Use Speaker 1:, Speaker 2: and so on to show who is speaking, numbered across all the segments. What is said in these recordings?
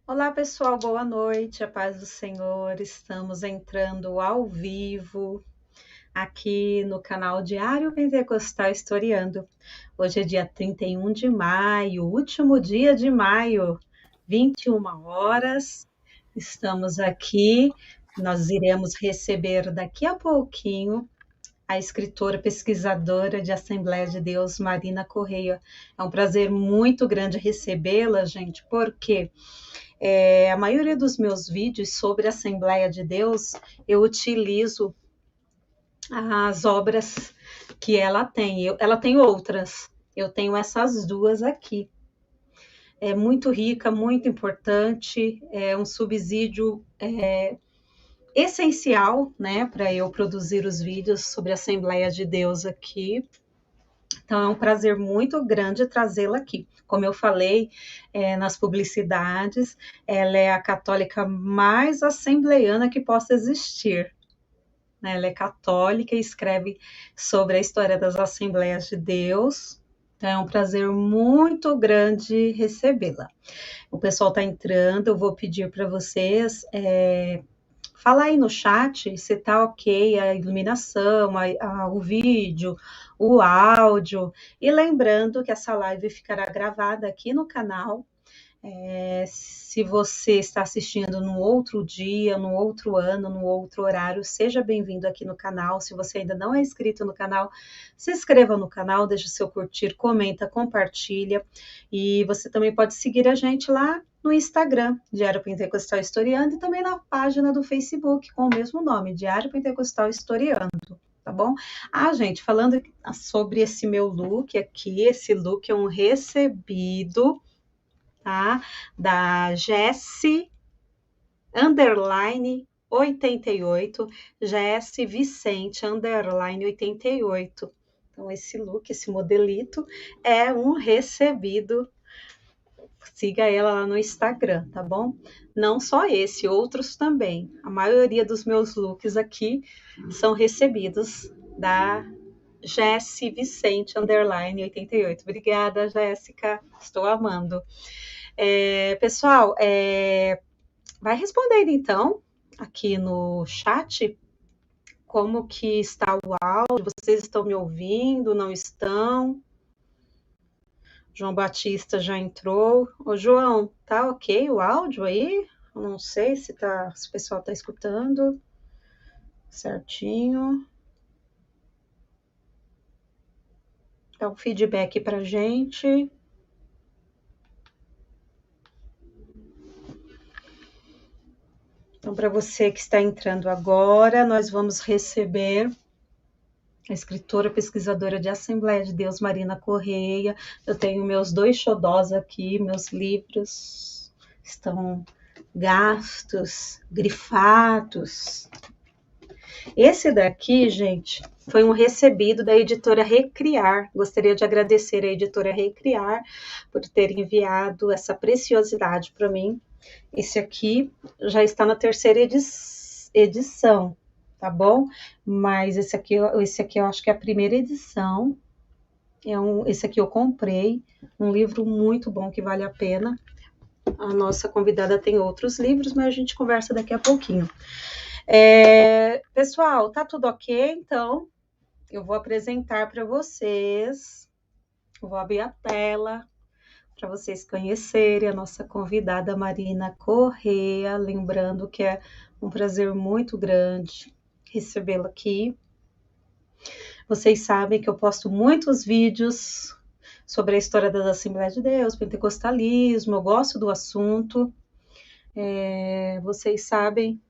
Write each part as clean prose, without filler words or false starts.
Speaker 1: Olá, pessoal, boa noite, a paz do Senhor. Estamos entrando ao vivo aqui no canal Diário Pentecostal Historiando. Hoje é dia 31 de maio, último dia de maio, 21 horas. Estamos aqui, nós iremos receber daqui a pouquinho a escritora pesquisadora de Assembleia de Deus, Marina Correia. É um prazer muito grande recebê-la, gente, porque a maioria dos meus vídeos sobre a Assembleia de Deus, eu utilizo as obras que ela tem. Ela tem outras, eu tenho essas duas aqui. É muito rica, muito importante, é um subsídio essencial, né, para eu produzir os vídeos sobre a Assembleia de Deus aqui. Então, é um prazer muito grande trazê-la aqui. Como eu falei nas publicidades, ela é a católica mais assembleiana que possa existir. Né? Ela é católica e escreve sobre a história das Assembleias de Deus. Então, é um prazer muito grande recebê-la. O pessoal está entrando, eu vou pedir para vocês fala aí no chat se tá ok a iluminação, o vídeo, o áudio. E lembrando que essa live ficará gravada aqui no canal. Se você está assistindo num outro dia, num outro ano, num outro horário, seja bem-vindo aqui no canal. Se você ainda não é inscrito no canal, se inscreva no canal, deixe o seu curtir, comenta, compartilha. E você também pode seguir a gente lá no Instagram, Diário Pentecostal Historiando, e também na página do Facebook com o mesmo nome, Diário Pentecostal Historiando. Tá bom? Gente, falando sobre esse meu look aqui, esse look é um recebido, tá? Da Jessie underline 88, Jessie Vicente underline 88. Então, esse look, esse modelito é um recebido. Siga ela lá no Instagram, tá bom? Não só esse, outros também. A maioria dos meus looks aqui são recebidos da Jessie Vicente underline 88. Obrigada, Jéssica. Estou amando. Pessoal, vai respondendo então aqui no chat como que está o áudio. Vocês estão me ouvindo? Não estão? João Batista já entrou. Ô, João, tá ok o áudio aí? Eu não sei se o pessoal está escutando certinho. Dá um feedback para gente. Então, para você que está entrando agora, nós vamos receber a escritora pesquisadora de Assembleia de Deus, Marina Correia. Eu tenho meus 2 xodós aqui, meus livros estão gastos, grifados. Esse daqui, gente, foi um recebido da editora Recriar. Gostaria de agradecer à editora Recriar por ter enviado essa preciosidade para mim. Esse aqui já está na 3ª edição, tá bom? Mas esse aqui eu acho que é a 1ª edição. Esse aqui eu comprei, um livro muito bom que vale a pena. A nossa convidada tem outros livros, mas a gente conversa daqui a pouquinho. Pessoal, tá tudo ok? Então, eu vou apresentar para vocês. Eu vou abrir a tela para vocês conhecerem a nossa convidada Marina Correia, lembrando que é um prazer muito grande recebê-la aqui. Vocês sabem que eu posto muitos vídeos sobre a história das Assembleias de Deus, pentecostalismo, eu gosto do assunto. Vocês sabem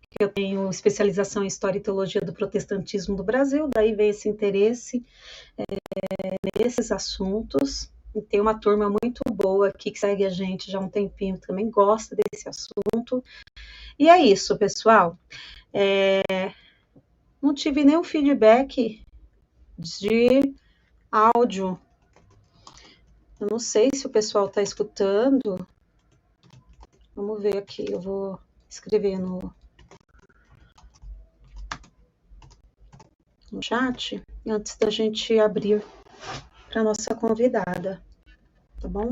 Speaker 1: que eu tenho especialização em História e Teologia do Protestantismo do Brasil, daí vem esse interesse nesses assuntos. E tem uma turma muito boa aqui que segue a gente já há um tempinho, também gosta desse assunto. E é isso, pessoal. Não tive nenhum feedback de áudio. Eu não sei se o pessoal está escutando. Vamos ver aqui, eu vou escrever no chat antes da gente abrir para nossa convidada, tá bom?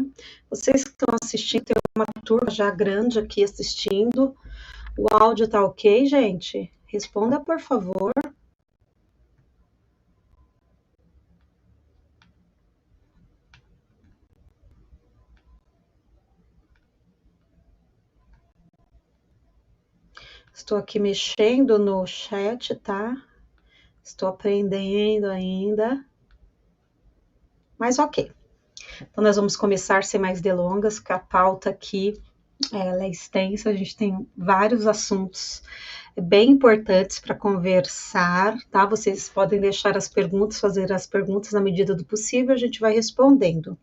Speaker 1: Vocês que estão assistindo, tem uma turma já grande aqui assistindo. O áudio tá ok, gente? Responda, por favor. Estou aqui mexendo no chat, tá? Estou aprendendo ainda. Mas ok. Então, nós vamos começar sem mais delongas, porque a pauta aqui ela é extensa, a gente tem vários assuntos bem importantes para conversar, tá? Vocês podem deixar as perguntas, fazer as perguntas na medida do possível, a gente vai respondendo.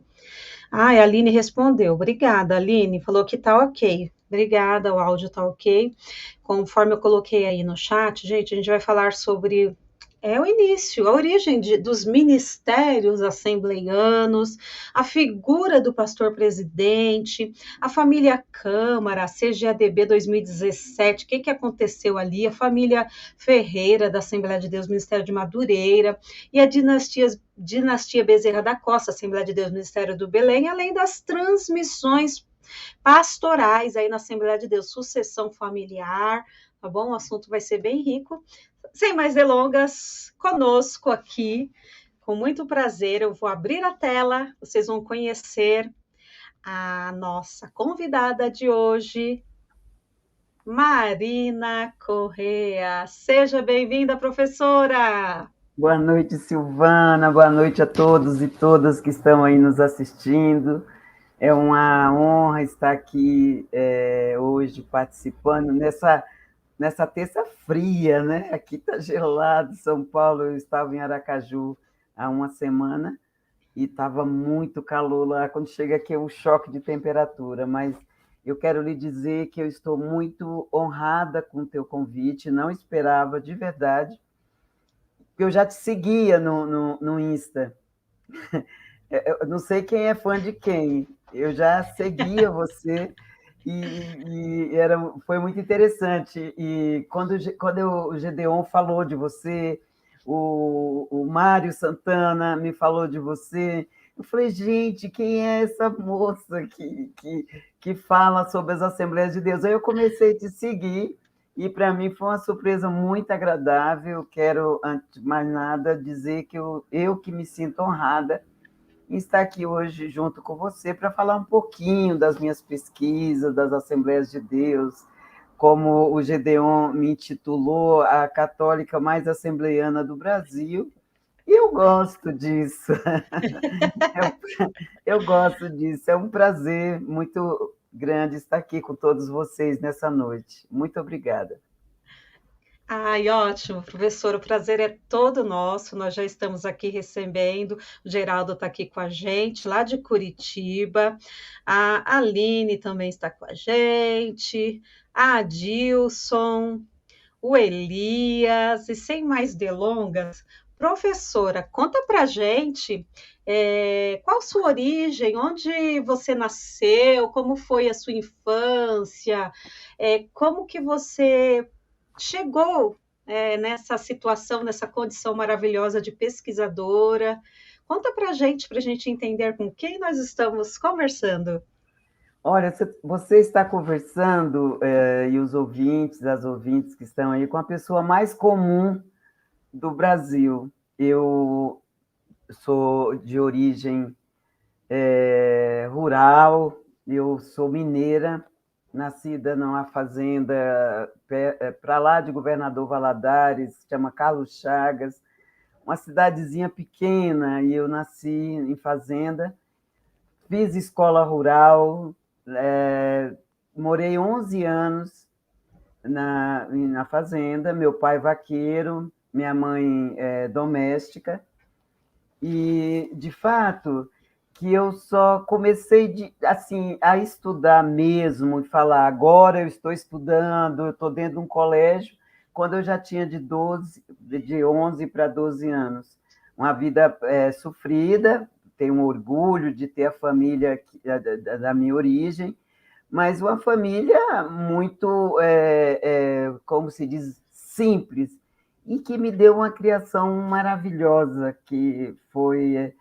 Speaker 1: Ah, a Aline respondeu. Obrigada, Aline. Falou que tá ok. Obrigada, o áudio tá ok. Conforme eu coloquei aí no chat, gente, a gente vai falar sobre o início, a origem dos ministérios assembleianos, a figura do pastor presidente, a família Câmara, a CGADB 2017, o que aconteceu ali, a família Ferreira da Assembleia de Deus, Ministério de Madureira, e a dinastia Bezerra da Costa, Assembleia de Deus, Ministério do Belém, além das transmissões pastorais aí na Assembleia de Deus, sucessão familiar, tá bom? O assunto vai ser bem rico. Sem mais delongas, conosco aqui, com muito prazer, eu vou abrir a tela, vocês vão conhecer a nossa convidada de hoje, Marina Correa. Seja bem-vinda, professora!
Speaker 2: Boa noite, Silvana. Boa noite a todos e todas que estão aí nos assistindo. É uma honra estar aqui hoje participando nessa terça fria, né? Aqui está gelado, São Paulo. Eu estava em Aracaju há uma semana e estava muito calor lá. Quando chega aqui é um choque de temperatura, mas eu quero lhe dizer que eu estou muito honrada com o teu convite, não esperava de verdade, porque eu já te seguia no Insta. Eu não sei quem é fã de quem, eu já seguia você foi muito interessante. E quando o Gedeon falou de você, o Mário Santana me falou de você, eu falei, gente, quem é essa moça que fala sobre as Assembleias de Deus? Aí eu comecei a te seguir, e para mim foi uma surpresa muito agradável. Quero, antes de mais nada, dizer que eu que me sinto honrada em estar aqui hoje junto com você para falar um pouquinho das minhas pesquisas, das Assembleias de Deus, como o Gedeon me intitulou a católica mais assembleiana do Brasil, e eu gosto disso. Eu gosto disso. É um prazer muito grande estar aqui com todos vocês nessa noite. Muito obrigada.
Speaker 1: Ai, ótimo, professor, o prazer é todo nosso. Nós já estamos aqui recebendo. O Geraldo está aqui com a gente, lá de Curitiba. A Aline também está com a gente. A Adilson, o Elias. E sem mais delongas, professora, conta para a gente qual a sua origem, onde você nasceu, como foi a sua infância, como que você chegou nessa situação, nessa condição maravilhosa de pesquisadora. Conta para a gente entender com quem nós estamos conversando.
Speaker 2: Olha, você está conversando, e os ouvintes, as ouvintes que estão aí, com a pessoa mais comum do Brasil. Eu sou de origem rural, eu sou mineira, nascida numa fazenda para lá de Governador Valadares, chama Carlos Chagas, uma cidadezinha pequena, e eu nasci em fazenda, fiz escola rural, morei 11 anos na fazenda, meu pai vaqueiro, minha mãe doméstica, e, de fato, que eu só comecei assim, a estudar mesmo e falar, agora eu estou estudando, eu estou dentro de um colégio, quando eu já tinha de 11 para 12 anos. Uma vida sofrida, tenho um orgulho de ter a família da minha origem, mas uma família muito, como se diz, simples, e que me deu uma criação maravilhosa, que foi,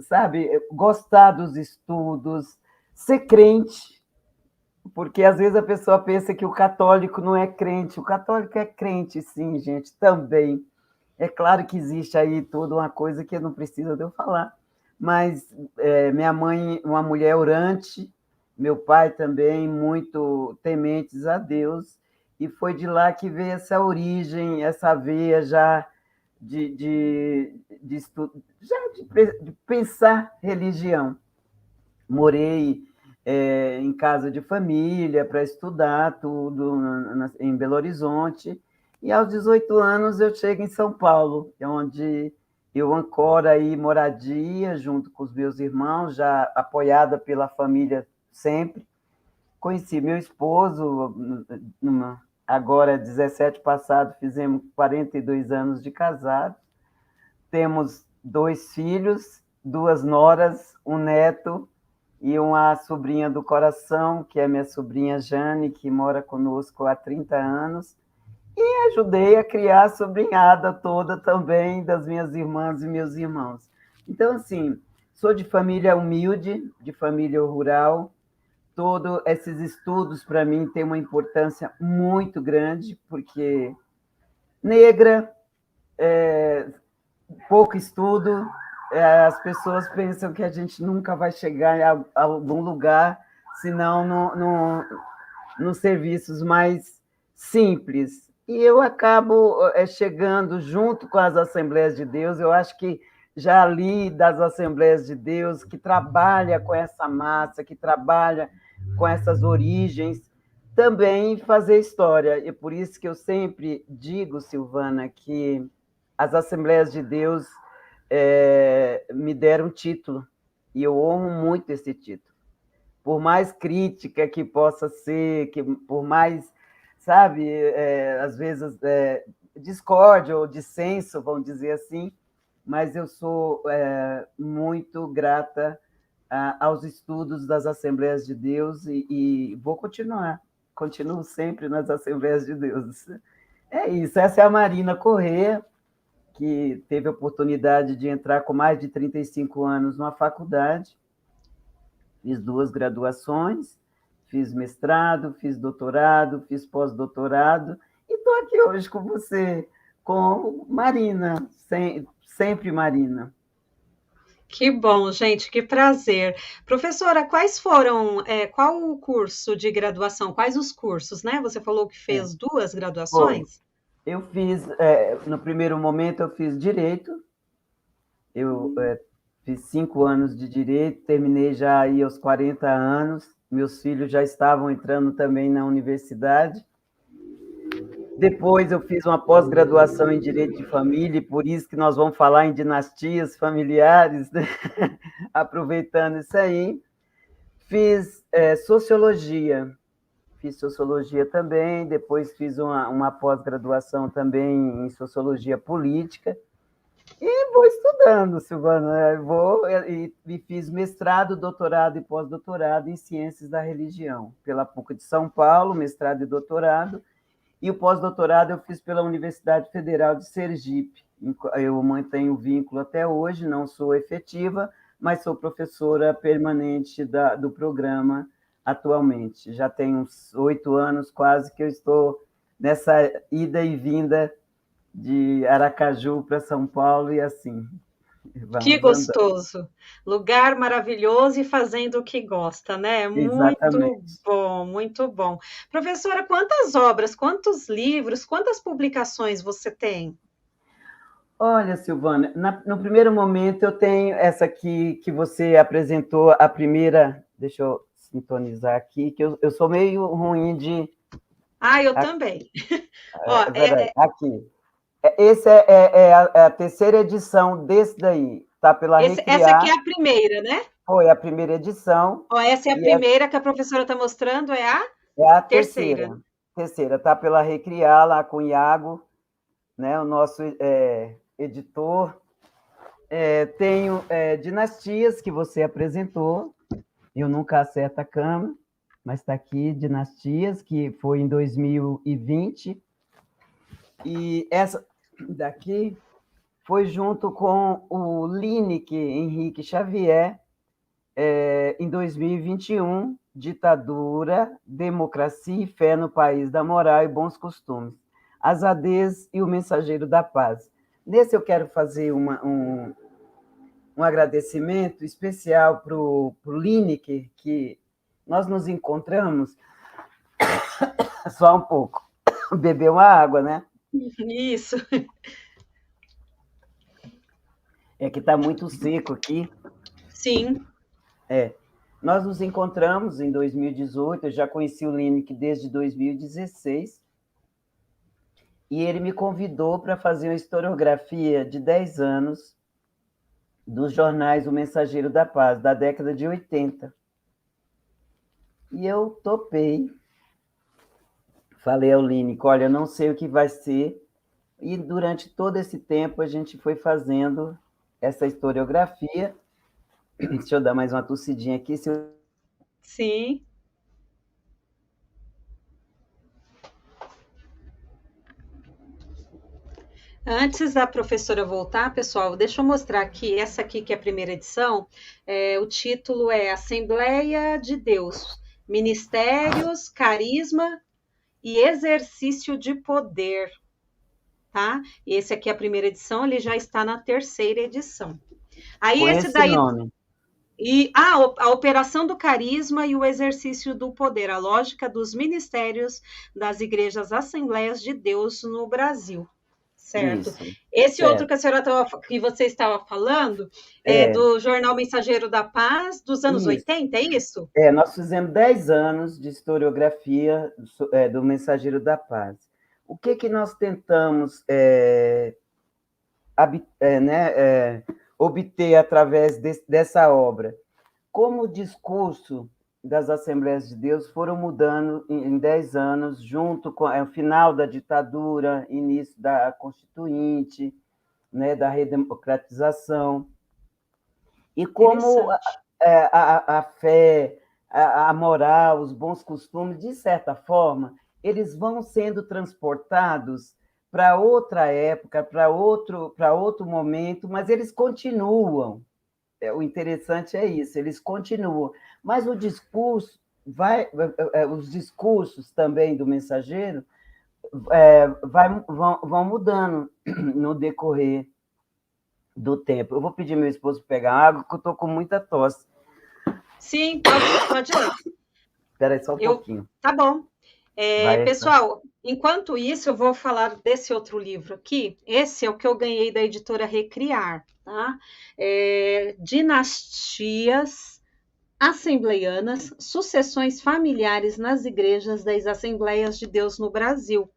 Speaker 2: sabe, gostar dos estudos, ser crente. Porque às vezes a pessoa pensa que o católico não é crente. O católico é crente, sim, gente, também. É claro que existe aí toda uma coisa que não precisa de eu falar. Mas minha mãe, uma mulher orante, meu pai também, muito tementes a Deus, e foi de lá que veio essa origem, essa veia já de estudo, já de pensar religião. Morei em casa de família para estudar tudo em Belo Horizonte, e aos 18 anos eu chego em São Paulo, onde eu ancoro aí moradia junto com os meus irmãos, já apoiada pela família sempre. Conheci meu esposo, agora 17 passado, fizemos 42 anos de casado, temos 2 filhos, 2 noras, um neto e uma sobrinha do coração, que é minha sobrinha Jane, que mora conosco há 30 anos, e ajudei a criar a sobrinhada toda também das minhas irmãs e meus irmãos. Então, assim, sou de família humilde, de família rural. Todos esses estudos, para mim, têm uma importância muito grande, porque negra, pouco estudo, as pessoas pensam que a gente nunca vai chegar a algum lugar, senão nos serviços mais simples. E eu acabo chegando junto com as Assembleias de Deus, eu acho que já li das Assembleias de Deus, que trabalha com essa massa, que trabalha com essas origens, também fazer história. E por isso que eu sempre digo, Silvana, que as Assembleias de Deus me deram título, e eu honro muito esse título. Por mais crítica que possa ser, por mais, sabe, às vezes discórdia ou dissenso, vamos dizer assim, mas eu sou muito grata aos estudos das Assembleias de Deus e vou continuo sempre nas Assembleias de Deus. É isso, essa é a Marina Corrêa, que teve a oportunidade de entrar com mais de 35 anos numa faculdade. Fiz 2 graduações, fiz mestrado, fiz doutorado, fiz pós-doutorado, e estou aqui hoje com você, com Marina, sempre Marina.
Speaker 1: Que bom, gente, que prazer. Professora, quais foram, qual o curso de graduação? Quais os cursos, né? Você falou que fez 2
Speaker 2: Foi.
Speaker 1: graduações?
Speaker 2: Eu fiz, no primeiro momento, eu fiz Direito, eu fiz 5 anos de Direito, terminei já aí aos 40 anos, meus filhos já estavam entrando também na universidade. Depois eu fiz uma pós-graduação em Direito de Família, e por isso que nós vamos falar em dinastias familiares, né? Aproveitando isso aí. Fiz Sociologia também, depois fiz uma pós-graduação também em Sociologia Política, e vou estudando, Silvana, e fiz mestrado, doutorado e pós-doutorado em Ciências da Religião, pela PUC de São Paulo, mestrado e doutorado, e o pós-doutorado eu fiz pela Universidade Federal de Sergipe. Eu mantenho o vínculo até hoje, não sou efetiva, mas sou professora permanente do programa atualmente. Já tem uns 8 anos quase que eu estou nessa ida e vinda de Aracaju para São Paulo e assim,
Speaker 1: Que
Speaker 2: vamos andando.
Speaker 1: gostoso. Lugar maravilhoso e fazendo o que gosta, né? Muito
Speaker 2: Exatamente.
Speaker 1: bom, muito bom. Professora, quantas obras, quantos livros, quantas publicações você tem?
Speaker 2: Olha, Silvana, no primeiro momento eu tenho essa aqui que você apresentou, a primeira, deixa eu sintonizar aqui, que eu sou meio ruim de...
Speaker 1: Ah, eu também. Ó,
Speaker 2: Peraí, aqui. Esse é a terceira edição desse daí, tá pela
Speaker 1: essa aqui
Speaker 2: Recriar,
Speaker 1: é a primeira, né?
Speaker 2: foi a primeira edição,
Speaker 1: Ó, essa é a
Speaker 2: e essa
Speaker 1: primeira que a professora está mostrando, é a
Speaker 2: é a
Speaker 1: terceira.
Speaker 2: terceira, tá pela Recriar, lá com o Iago, né, o nosso editor. Tenho Dinastias, que você apresentou, eu nunca acerto a câmera, mas está aqui, Dinastias, que foi em 2020, e essa daqui foi junto com o Lineker Henrique Xavier, em 2021, ditadura, democracia e fé no país da moral e bons costumes. As ADs e o Mensageiro da Paz. Nesse eu quero fazer um agradecimento especial para o Lineker, que nós nos encontramos só um pouco. Beber uma água, né?
Speaker 1: Isso.
Speaker 2: É que está muito seco aqui.
Speaker 1: Sim.
Speaker 2: Nós nos encontramos em 2018, eu já conheci o Lineker desde 2016, e ele me convidou para fazer uma historiografia de 10 anos dos jornais O Mensageiro da Paz, da década de 80. E eu topei. Falei ao Lineker, olha, não sei o que vai ser. E durante todo esse tempo a gente foi fazendo essa historiografia. Deixa eu dar mais uma tossidinha aqui.
Speaker 1: Sim. Antes da professora voltar, pessoal, deixa eu mostrar aqui, essa aqui que é a primeira edição, o título é Assembleia de Deus, Ministérios, Carisma e Exercício de Poder, tá? E esse aqui é a primeira edição, ele já está na terceira edição. Aí
Speaker 2: com
Speaker 1: esse
Speaker 2: esse
Speaker 1: daí...
Speaker 2: nome.
Speaker 1: E a operação do carisma e o exercício do poder, a lógica dos ministérios das igrejas Assembleias de Deus no Brasil. Certo.
Speaker 2: Isso,
Speaker 1: Esse
Speaker 2: certo.
Speaker 1: outro que você estava falando é do Jornal Mensageiro da Paz, dos anos 80, é isso?
Speaker 2: Nós fizemos 10 anos de historiografia do Mensageiro da Paz. O que nós tentamos obter através dessa obra? Como o discurso das Assembleias de Deus foram mudando em 10 anos, junto com o final da ditadura, início da Constituinte, né, da redemocratização, e como a fé, a moral, os bons costumes, de certa forma, eles vão sendo transportados para outra época, para outro momento, mas eles continuam. O interessante é isso, eles continuam. Mas o discurso os discursos também do mensageiro vão mudando no decorrer do tempo. Eu vou pedir meu esposo para pegar água, porque eu estou com muita tosse.
Speaker 1: Sim, pode ir.
Speaker 2: Espera aí só um pouquinho.
Speaker 1: Tá bom. Pessoal, enquanto isso, eu vou falar desse outro livro aqui. Esse é o que eu ganhei da editora Recriar, tá? Dinastias Assembleianas, Sucessões Familiares nas Igrejas das Assembleias de Deus no Brasil.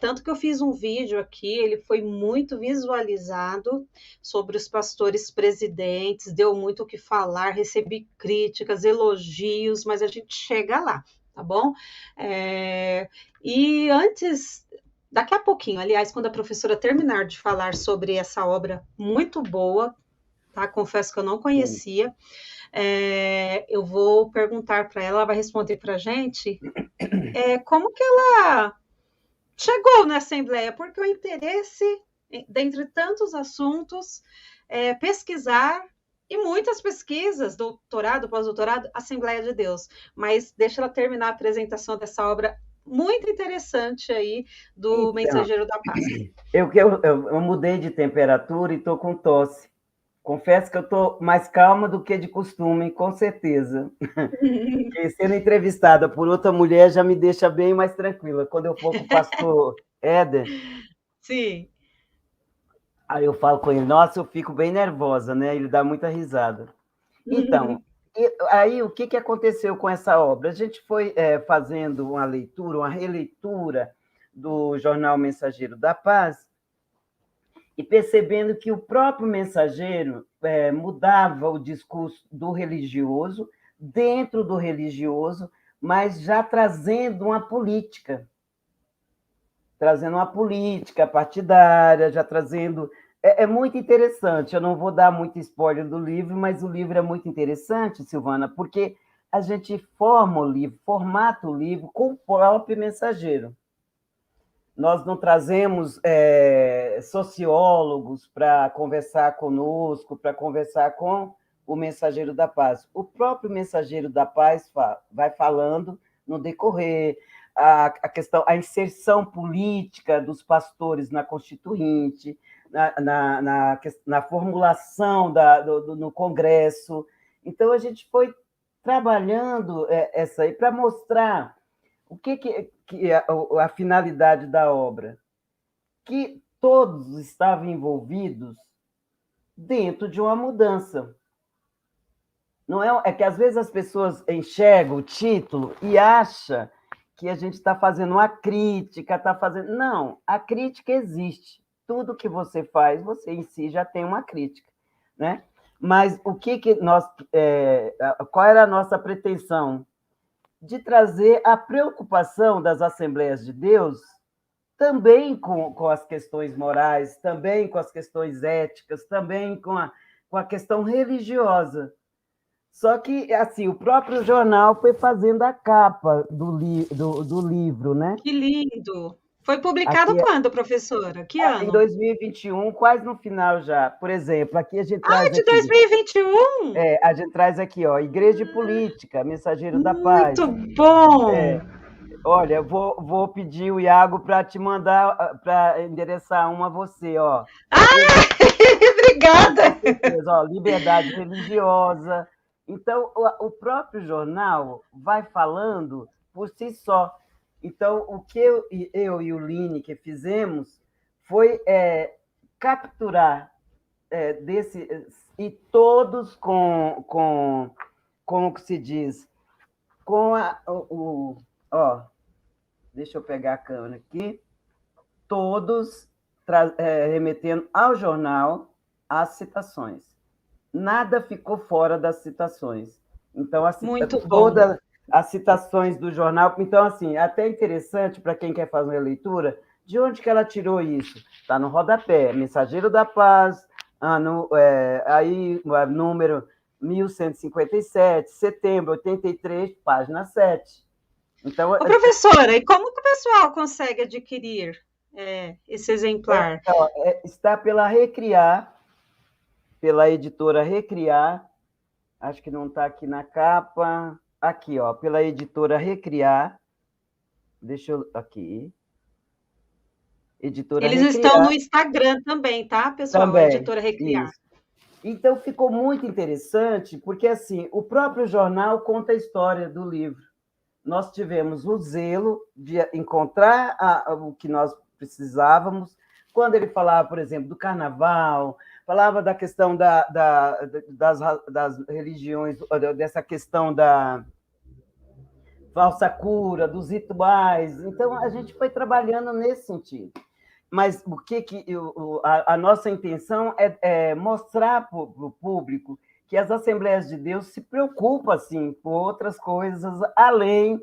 Speaker 1: Tanto que eu fiz um vídeo aqui, ele foi muito visualizado sobre os pastores presidentes, deu muito o que falar, recebi críticas, elogios, mas a gente chega lá, tá bom? E antes, daqui a pouquinho, aliás, quando a professora terminar de falar sobre essa obra muito boa, tá? Confesso que eu não conhecia, eu vou perguntar para ela vai responder para a gente como que ela chegou na Assembleia, porque o interesse, dentre tantos assuntos, pesquisar, e muitas pesquisas, doutorado, pós-doutorado, Assembleia de Deus. Mas deixa ela terminar a apresentação dessa obra muito interessante aí do Mensageiro da Paz.
Speaker 2: Eu mudei de temperatura e estou com tosse. Confesso que eu estou mais calma do que de costume, com certeza. Porque sendo entrevistada por outra mulher já me deixa bem mais tranquila. Quando eu for com o pastor Éder,
Speaker 1: sim,
Speaker 2: aí eu falo com ele, nossa, eu fico bem nervosa, né? Ele dá muita risada. Então, aí o que aconteceu com essa obra? A gente foi fazendo uma leitura, uma releitura do jornal Mensageiro da Paz, e percebendo que o próprio mensageiro mudava o discurso do religioso, dentro do religioso, mas já trazendo uma política partidária, já trazendo... É muito interessante, eu não vou dar muito spoiler do livro, mas o livro é muito interessante, Silvana, porque a gente forma o livro, formata o livro com o próprio mensageiro. Nós não trazemos sociólogos para conversar conosco, para conversar com o Mensageiro da Paz. O próprio Mensageiro da Paz vai falando no decorrer, a questão, a inserção política dos pastores na Constituinte, na formulação no Congresso. Então, a gente foi trabalhando essa aí para mostrar o que é a finalidade da obra, que todos estavam envolvidos dentro de uma mudança. Não é que às vezes as pessoas enxergam o título e acham que a gente está fazendo uma crítica, está fazendo. Não, a crítica existe. Tudo que você faz, você em si já tem uma crítica, né? Mas o que nós. Qual era a nossa pretensão? De trazer a preocupação das Assembleias de Deus também com as questões morais, também com as questões éticas, também com a questão religiosa. Só que, assim, o próprio jornal foi fazendo a capa do livro, né?
Speaker 1: Que lindo! Foi publicado
Speaker 2: aqui,
Speaker 1: quando, professora? Que ano?
Speaker 2: Em 2021, quase no final já. Por exemplo, aqui a gente traz
Speaker 1: de
Speaker 2: aqui...
Speaker 1: 2021?
Speaker 2: A gente traz aqui, ó, Igreja e Política, Mensageiro da Paz.
Speaker 1: Muito bom!
Speaker 2: Olha, eu vou pedir o Iago para te mandar, para endereçar uma a você, ó.
Speaker 1: Obrigada!
Speaker 2: Ó, liberdade religiosa. Então, o próprio jornal vai falando por si só. Então, o que eu e o Lineker fizemos foi capturar e todos com como que se diz, com ó, deixa eu pegar a câmera aqui, todos remetendo ao jornal as citações. Nada ficou fora das citações. Então, todas as citações do jornal. Então, assim, até interessante para quem quer fazer uma leitura, de onde que ela tirou isso? Está no rodapé, Mensageiro da Paz, número 1157, setembro 83, página 7. Então,
Speaker 1: professora, e como que o pessoal consegue adquirir esse exemplar?
Speaker 2: Está pela Recriar, pela editora Recriar, acho que não está aqui na capa, aqui, ó, pela editora Recriar, deixa eu, aqui, editora
Speaker 1: Eles
Speaker 2: Recriar.
Speaker 1: Estão no Instagram também, tá, pessoal?
Speaker 2: Também,
Speaker 1: editora Recriar.
Speaker 2: Isso. Então, ficou muito interessante, porque, assim, o próprio jornal conta a história do livro. Nós tivemos o zelo de encontrar o que nós precisávamos, quando ele falava, por exemplo, do carnaval, falava da questão das religiões, dessa questão da falsa cura, dos rituais. Então, a gente foi trabalhando nesse sentido. Mas a nossa intenção é mostrar para o público que as Assembleias de Deus se preocupam, assim, com outras coisas, além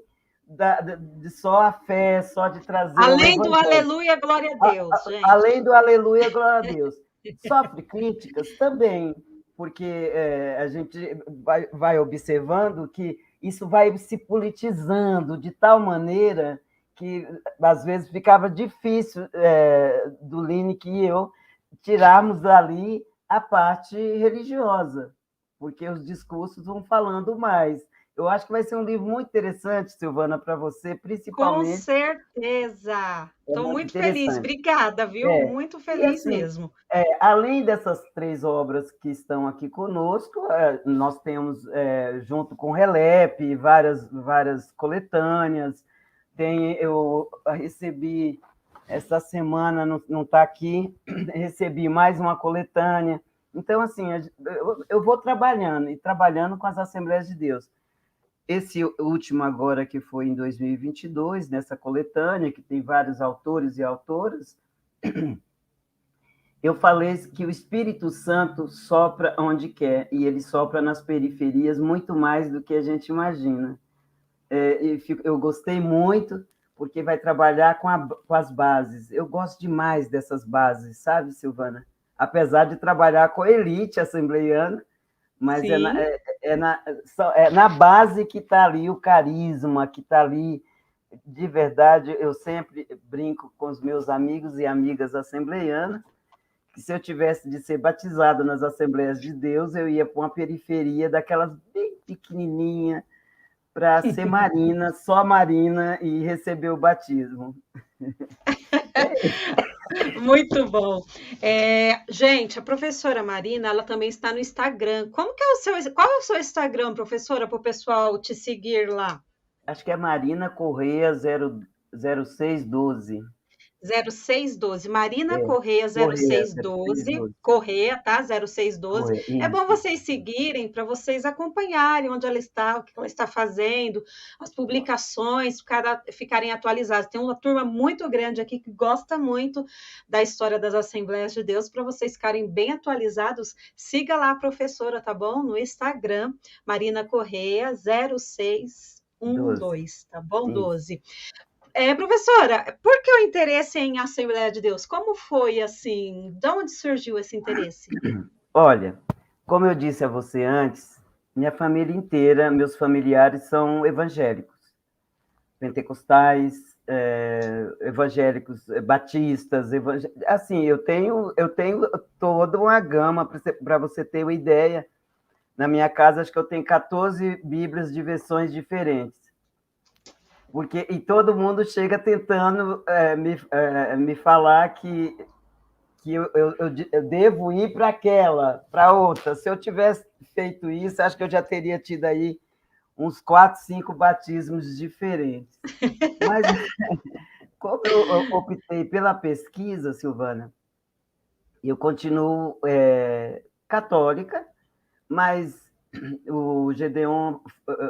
Speaker 2: de só a fé, só de trazer...
Speaker 1: Além do aleluia, glória a Deus, gente.
Speaker 2: Além do aleluia, glória a Deus. Sofre críticas também, porque a gente vai observando que isso vai se politizando de tal maneira que, às vezes, ficava difícil do Lineker e eu tirarmos dali a parte religiosa, porque os discursos vão falando mais. Eu acho que vai ser um livro muito interessante, Silvana, para você, principalmente.
Speaker 1: Com certeza. Estou muito feliz. Obrigada, viu? Muito feliz assim, mesmo.
Speaker 2: Além dessas 3 obras que estão aqui conosco, nós temos, junto com o Relep, várias coletâneas. Eu recebi, essa semana, não está aqui, recebi mais uma coletânea. Então, assim, eu vou trabalhando com as Assembleias de Deus. Esse último agora, que foi em 2022, nessa coletânea, que tem vários autores e autoras, eu falei que o Espírito Santo sopra onde quer, e ele sopra nas periferias muito mais do que a gente imagina. Eu gostei muito, porque vai trabalhar com as bases. Eu gosto demais dessas bases, sabe, Silvana? Apesar de trabalhar com a elite assembleiana, mas é na base que está ali o carisma, que está ali, de verdade. Eu sempre brinco com os meus amigos e amigas assembleianas, que se eu tivesse de ser batizada nas Assembleias de Deus, eu ia para uma periferia daquelas bem pequenininha para ser marina, só marina e receber o batismo.
Speaker 1: Muito bom. Gente, a professora Marina, ela também está no Instagram. Qual é o seu Instagram, professora, para o pessoal te seguir lá?
Speaker 2: Acho que é Marina Correia 0612.
Speaker 1: 0612, Marina
Speaker 2: É,
Speaker 1: Correia
Speaker 2: Correia
Speaker 1: 0612,
Speaker 2: 0612.
Speaker 1: Correia, tá? 0612.
Speaker 2: Correia,
Speaker 1: É bom
Speaker 2: isso.
Speaker 1: vocês seguirem para vocês acompanharem onde ela está, o que ela está fazendo, as publicações, ficarem atualizados. Tem uma turma muito grande aqui que gosta muito da história das Assembleias de Deus. Para vocês ficarem bem atualizados, siga lá a professora, tá bom? No Instagram, Marina Correia
Speaker 2: 12.
Speaker 1: 0612, tá bom?
Speaker 2: Isso.
Speaker 1: 12. Professora, por que o interesse em Assembleia de Deus? Como foi assim? De onde surgiu esse interesse?
Speaker 2: Olha, como eu disse a você antes, minha família inteira, meus familiares são evangélicos, pentecostais, evangélicos, batistas, assim, eu tenho toda uma gama para você ter uma ideia. Na minha casa, acho que eu tenho 14 Bíblias de versões diferentes. E todo mundo chega tentando me falar que eu devo ir para para outra. Se eu tivesse feito isso, acho que eu já teria tido aí uns 4, 5 batismos diferentes. Mas, como eu optei pela pesquisa, Silvana, eu continuo católica, mas o Gedeon,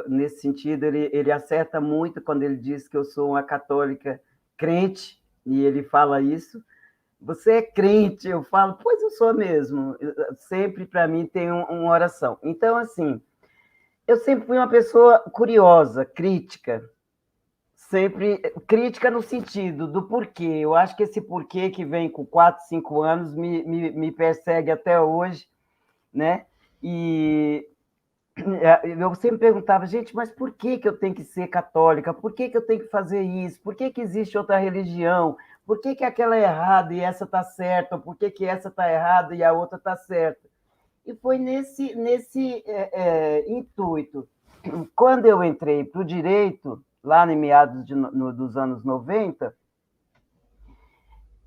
Speaker 2: nesse sentido, ele acerta muito quando ele diz que eu sou uma católica crente, e ele fala isso. Você é crente? Eu falo, pois eu sou mesmo. Sempre, para mim, tem uma oração. Então, assim, eu sempre fui uma pessoa curiosa, crítica. Sempre crítica no sentido do porquê. Eu acho que esse porquê que vem com 4, 5 anos me persegue até hoje, né? E eu sempre perguntava, gente, mas por que eu tenho que ser católica? Por que eu tenho que fazer isso? Por que existe outra religião? Por que aquela é errada e essa está certa? Por que essa está errada e a outra está certa? E foi nesse intuito. Quando eu entrei para o direito, lá em meados dos anos 90,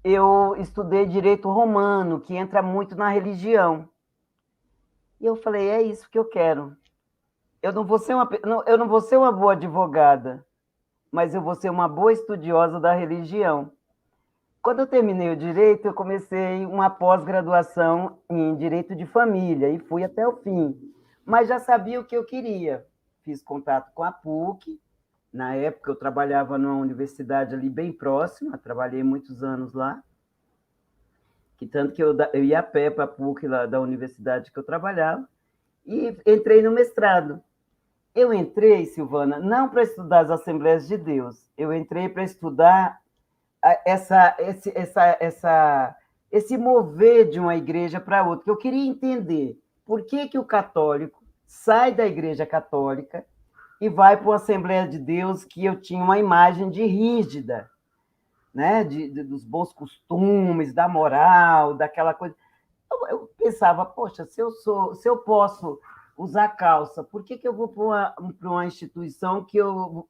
Speaker 2: eu estudei direito romano, que entra muito na religião. E eu falei, é isso que eu quero. Eu não vou ser uma boa advogada, mas eu vou ser uma boa estudiosa da religião. Quando eu terminei o direito, eu comecei uma pós-graduação em direito de família e fui até o fim, mas já sabia o que eu queria. Fiz contato com a PUC, na época eu trabalhava numa universidade ali bem próxima, trabalhei muitos anos lá, que tanto que eu ia a pé para a PUC lá da universidade que eu trabalhava, e entrei no mestrado. Eu entrei, Silvana, não para estudar as Assembleias de Deus, eu entrei para estudar esse mover de uma igreja para outra, que eu queria entender por que o católico sai da igreja católica e vai para uma Assembleia de Deus que eu tinha uma imagem de rígida, né? Dos bons costumes, da moral, daquela coisa. Eu pensava, poxa, se eu posso usar calça, por que eu vou para uma instituição que eu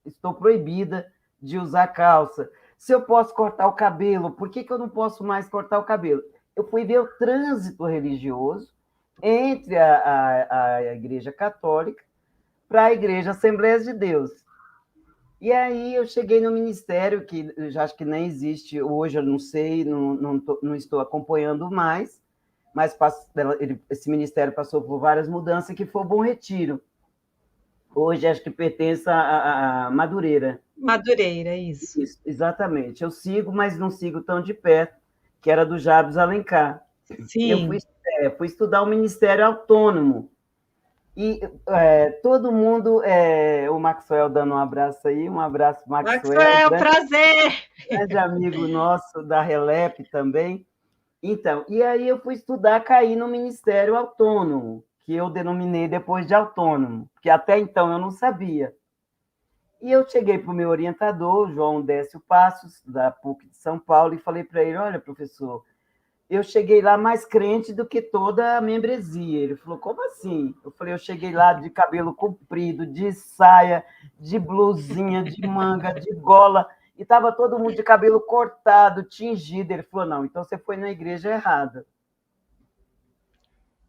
Speaker 2: estou proibida de usar calça? Se eu posso cortar o cabelo, por que eu não posso mais cortar o cabelo? Eu fui ver o trânsito religioso entre a Igreja Católica para a Igreja Assembleias de Deus. E aí eu cheguei no ministério, que eu já acho que nem existe hoje, eu não sei, não estou acompanhando mais, mas esse ministério passou por várias mudanças, que foi o Bom Retiro. Hoje acho que pertence a Madureira.
Speaker 1: Madureira, isso.
Speaker 2: Isso, exatamente. Eu sigo, mas não sigo tão de perto, que era do Jabes Alencar. Eu
Speaker 1: Sim.
Speaker 2: fui estudar o Ministério Autônomo. E todo mundo, o Maxwell dando um abraço aí, um abraço, Maxwell,
Speaker 1: Maxwell, prazer!
Speaker 2: grande amigo nosso da Relep também. Então, e aí eu fui estudar, caí no Ministério Autônomo, que eu denominei depois de autônomo, porque até então eu não sabia. E eu cheguei para o meu orientador, João Décio Passos, da PUC de São Paulo, e falei para ele, olha, professor, eu cheguei lá mais crente do que toda a membresia. Ele falou, como assim? Eu falei, eu cheguei lá de cabelo comprido, de saia, de blusinha, de manga, de gola, e estava todo mundo de cabelo cortado, tingido. Ele falou, não, então você foi na igreja errada.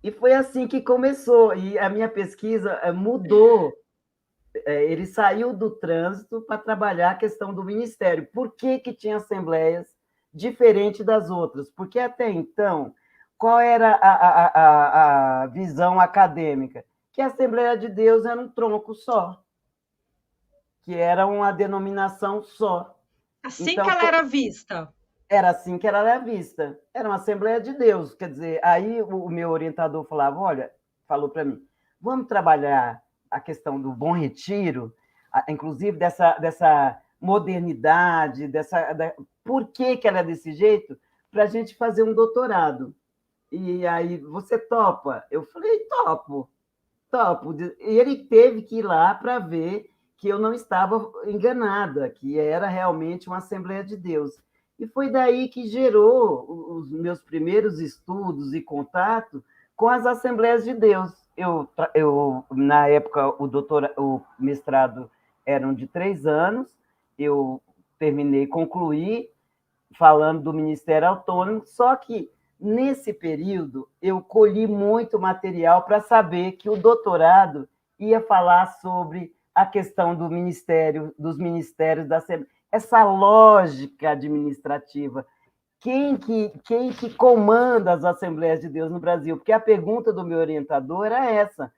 Speaker 2: E foi assim que começou. E a minha pesquisa mudou. Ele saiu do trânsito para trabalhar a questão do ministério. Por que, que tinha assembleias diferente das outras? Porque até então, qual era a visão acadêmica? Que a Assembleia de Deus era um tronco só, que era uma denominação só.
Speaker 1: Assim que
Speaker 2: Então,
Speaker 1: ela era vista.
Speaker 2: era assim que ela era vista. Era uma Assembleia de Deus. Quer dizer, aí o meu orientador falava, olha, falou para mim, vamos trabalhar a questão do bom retiro, inclusive dessa modernidade, por que ela é desse jeito, para a gente fazer um doutorado. E aí, você topa? Eu falei, topo, topo. E ele teve que ir lá para ver que eu não estava enganada, que era realmente uma Assembleia de Deus. E foi daí que gerou os meus primeiros estudos e contato com as Assembleias de Deus. Na época, o mestrado eram de 3 anos, eu concluí falando do Ministério Autônomo, só que nesse período eu colhi muito material para saber que o doutorado ia falar sobre a questão do ministério, dos ministérios da Assembleia, essa lógica administrativa. Quem que comanda as Assembleias de Deus no Brasil? Porque a pergunta do meu orientador era essa.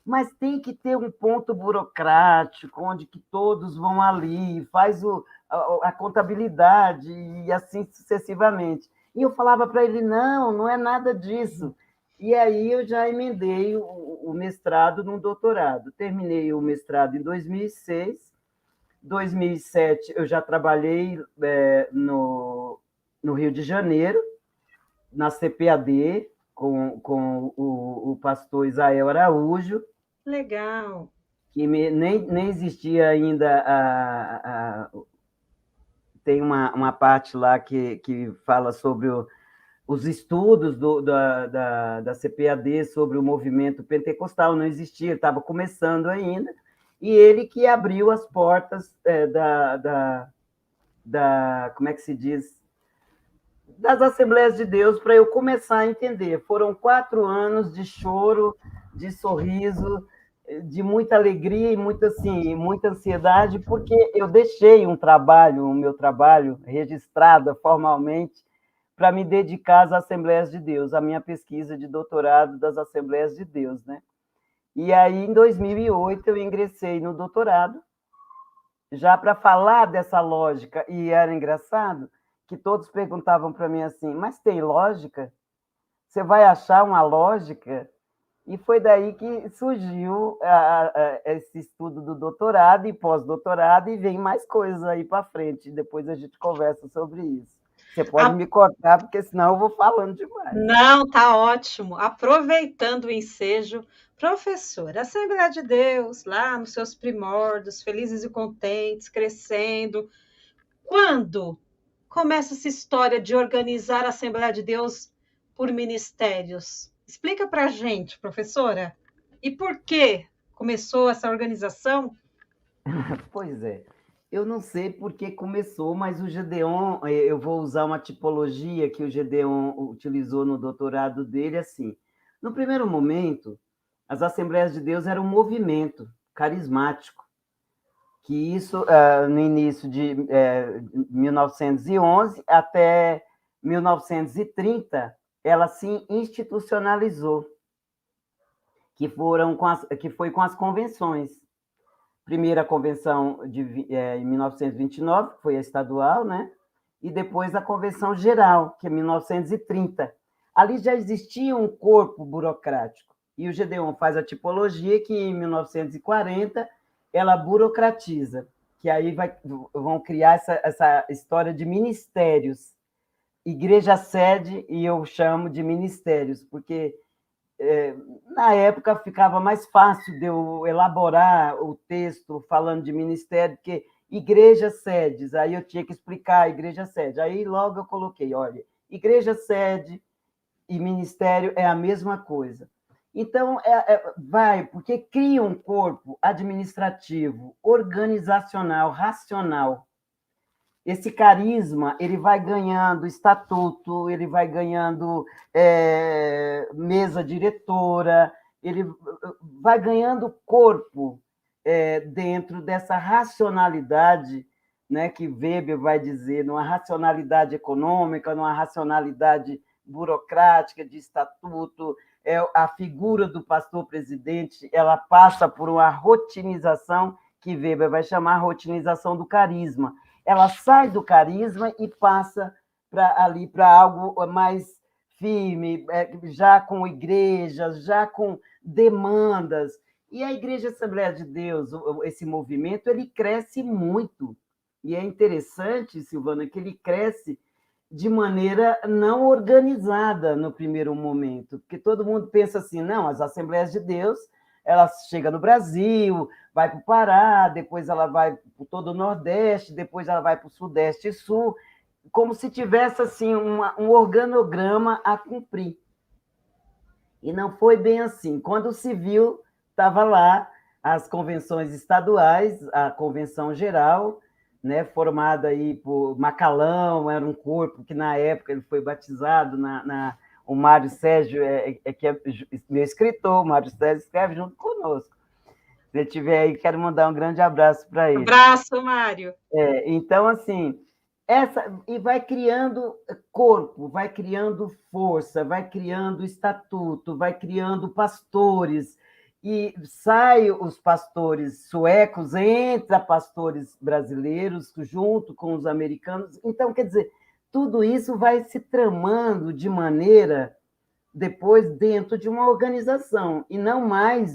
Speaker 2: Mas tem que ter um ponto burocrático, onde que todos vão ali, faz a contabilidade e assim sucessivamente. E eu falava para ele, não, não é nada disso. E aí eu já emendei o mestrado no doutorado. Terminei o mestrado em 2006. 2007 eu já trabalhei no Rio de Janeiro, na CPAD, com o pastor Israel Araújo.
Speaker 1: Legal.
Speaker 2: Que nem existia ainda tem uma parte lá que fala sobre os estudos da CPAD sobre o movimento pentecostal, não existia, estava começando ainda, e ele que abriu as portas como é que se diz, das Assembleias de Deus para eu começar a entender. Foram 4 anos de choro, de sorriso, de muita alegria e muita ansiedade, porque eu deixei o meu trabalho registrado formalmente, para me dedicar às Assembleias de Deus, à minha pesquisa de doutorado das Assembleias de Deus, né? E aí, em 2008, eu ingressei no doutorado, já para falar dessa lógica, e era engraçado que todos perguntavam para mim assim, mas tem lógica? Você vai achar uma lógica? E foi daí que surgiu esse estudo do doutorado e pós-doutorado, e vem mais coisas aí para frente. Depois a gente conversa sobre isso. Você pode me cortar, porque senão eu vou falando demais.
Speaker 1: Não, tá ótimo. Aproveitando o ensejo, professor, Assembleia de Deus, lá nos seus primórdios, felizes e contentes, crescendo. Quando começa essa história de organizar a Assembleia de Deus por ministérios? Explica para a gente, professora. E por que começou essa organização?
Speaker 2: Pois é. Eu não sei por que começou, mas o Gedeon, eu vou usar uma tipologia que o Gedeon utilizou no doutorado dele, assim. No primeiro momento, as Assembleias de Deus eram um movimento carismático, que isso, no início de 1911 até 1930, ela se institucionalizou, que foi com as convenções. Primeira convenção em 1929, que foi a estadual, né? E depois a convenção geral, que é 1930. Ali já existia um corpo burocrático. E o Gedeon faz a tipologia que em 1940 ela burocratiza, que aí vão criar essa história de ministérios. Igreja sede, e eu chamo de ministérios, porque na época ficava mais fácil de eu elaborar o texto falando de ministério, porque igreja sedes, aí eu tinha que explicar a igreja sede. Aí logo eu coloquei, olha, igreja sede e ministério é a mesma coisa. Então, porque cria um corpo administrativo, organizacional, racional. Esse carisma, ele vai ganhando estatuto, ele vai ganhando mesa diretora, ele vai ganhando corpo dentro dessa racionalidade, né, que Weber vai dizer, numa racionalidade econômica, numa racionalidade burocrática de estatuto. A figura do pastor-presidente, ela passa por uma rotinização, que Weber vai chamar rotinização do carisma. Ela sai do carisma e passa para algo mais firme, já com igrejas, já com demandas. E a Igreja Assembleia de Deus, esse movimento, ele cresce muito. E é interessante, Silvana, que ele cresce de maneira não organizada no primeiro momento, porque todo mundo pensa assim, não, as Assembleias de Deus, ela chega no Brasil, vai para o Pará, depois ela vai para todo o Nordeste, depois ela vai para o Sudeste e Sul, como se tivesse assim, um organograma a cumprir. E não foi bem assim. Quando se viu, estava lá as convenções estaduais, a Convenção Geral, né, formada aí por Macalão, era um corpo que, na época, ele foi batizado o Mário Sérgio, que é meu escritor, o Mário Sérgio escreve junto conosco. Se ele estiver aí, quero mandar um grande abraço para ele.
Speaker 1: Abraço, Mário.
Speaker 2: Então, assim, e vai criando corpo, vai criando força, vai criando estatuto, vai criando pastores, e saem os pastores suecos, entra pastores brasileiros junto com os americanos. Então, quer dizer, tudo isso vai se tramando de maneira, depois, dentro de uma organização, e não mais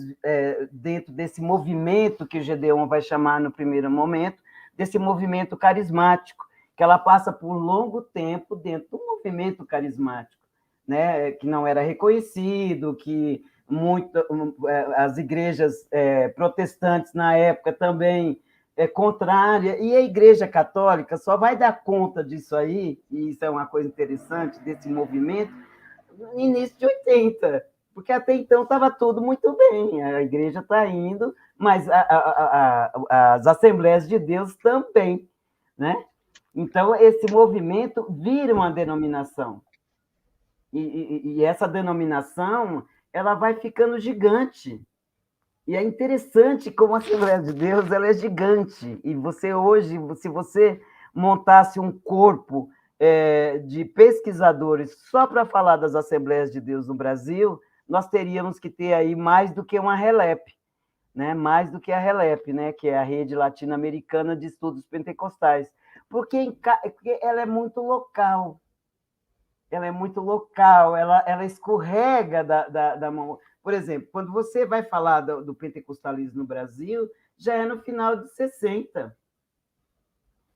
Speaker 2: dentro desse movimento que o Gedeon vai chamar no primeiro momento, desse movimento carismático, que ela passa por longo tempo dentro do movimento carismático, né? Que não era reconhecido, que as igrejas protestantes na época também contrária, e a Igreja Católica só vai dar conta disso aí, e isso é uma coisa interessante desse movimento, no início de 80, porque até então estava tudo muito bem, a igreja está indo, mas as Assembleias de Deus também, né? Então, esse movimento vira uma denominação, e essa denominação ela vai ficando gigante. E é interessante como a Assembleia de Deus ela é gigante. E você hoje, se você montasse um corpo de pesquisadores só para falar das Assembleias de Deus no Brasil, nós teríamos que ter aí mais do que uma RELEP, né? Mais do que a RELEP, né? Que é a Rede Latino-Americana de Estudos Pentecostais, porque ela é muito local. Ela é muito local, ela escorrega da mão. Por exemplo, quando você vai falar do pentecostalismo no Brasil, já é no final de 60,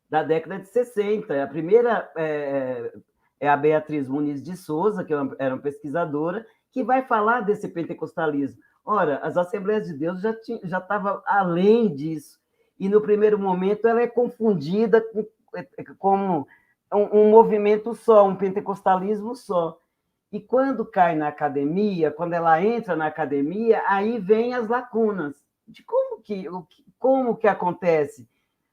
Speaker 2: da década de 60. A primeira é a Beatriz Muniz de Souza, que era uma pesquisadora, que vai falar desse pentecostalismo. Ora, as Assembleias de Deus já estava além disso, e no primeiro momento ela é confundida com um movimento só, um pentecostalismo só. E quando cai na academia, quando ela entra na academia, aí vem as lacunas de como que acontece.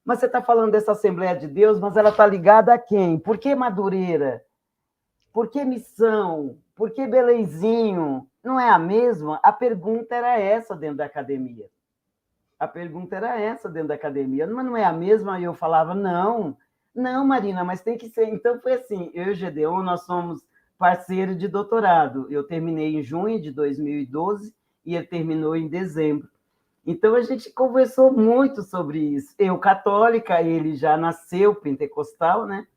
Speaker 2: Mas você está falando dessa Assembleia de Deus, mas ela está ligada a quem? Por que Madureira? Por que Missão? Por que Belenzinho? Não é a mesma? A pergunta era essa dentro da academia. A pergunta era essa dentro da academia. Mas não é a mesma? Aí eu falava, não, Marina, mas tem que ser. Então, foi assim, eu e o Gedeon, nós somos parceiros de doutorado. Eu terminei em junho de 2012 e ele terminou em dezembro. Então, a gente conversou muito sobre isso. Eu, católica, ele já nasceu pentecostal, né?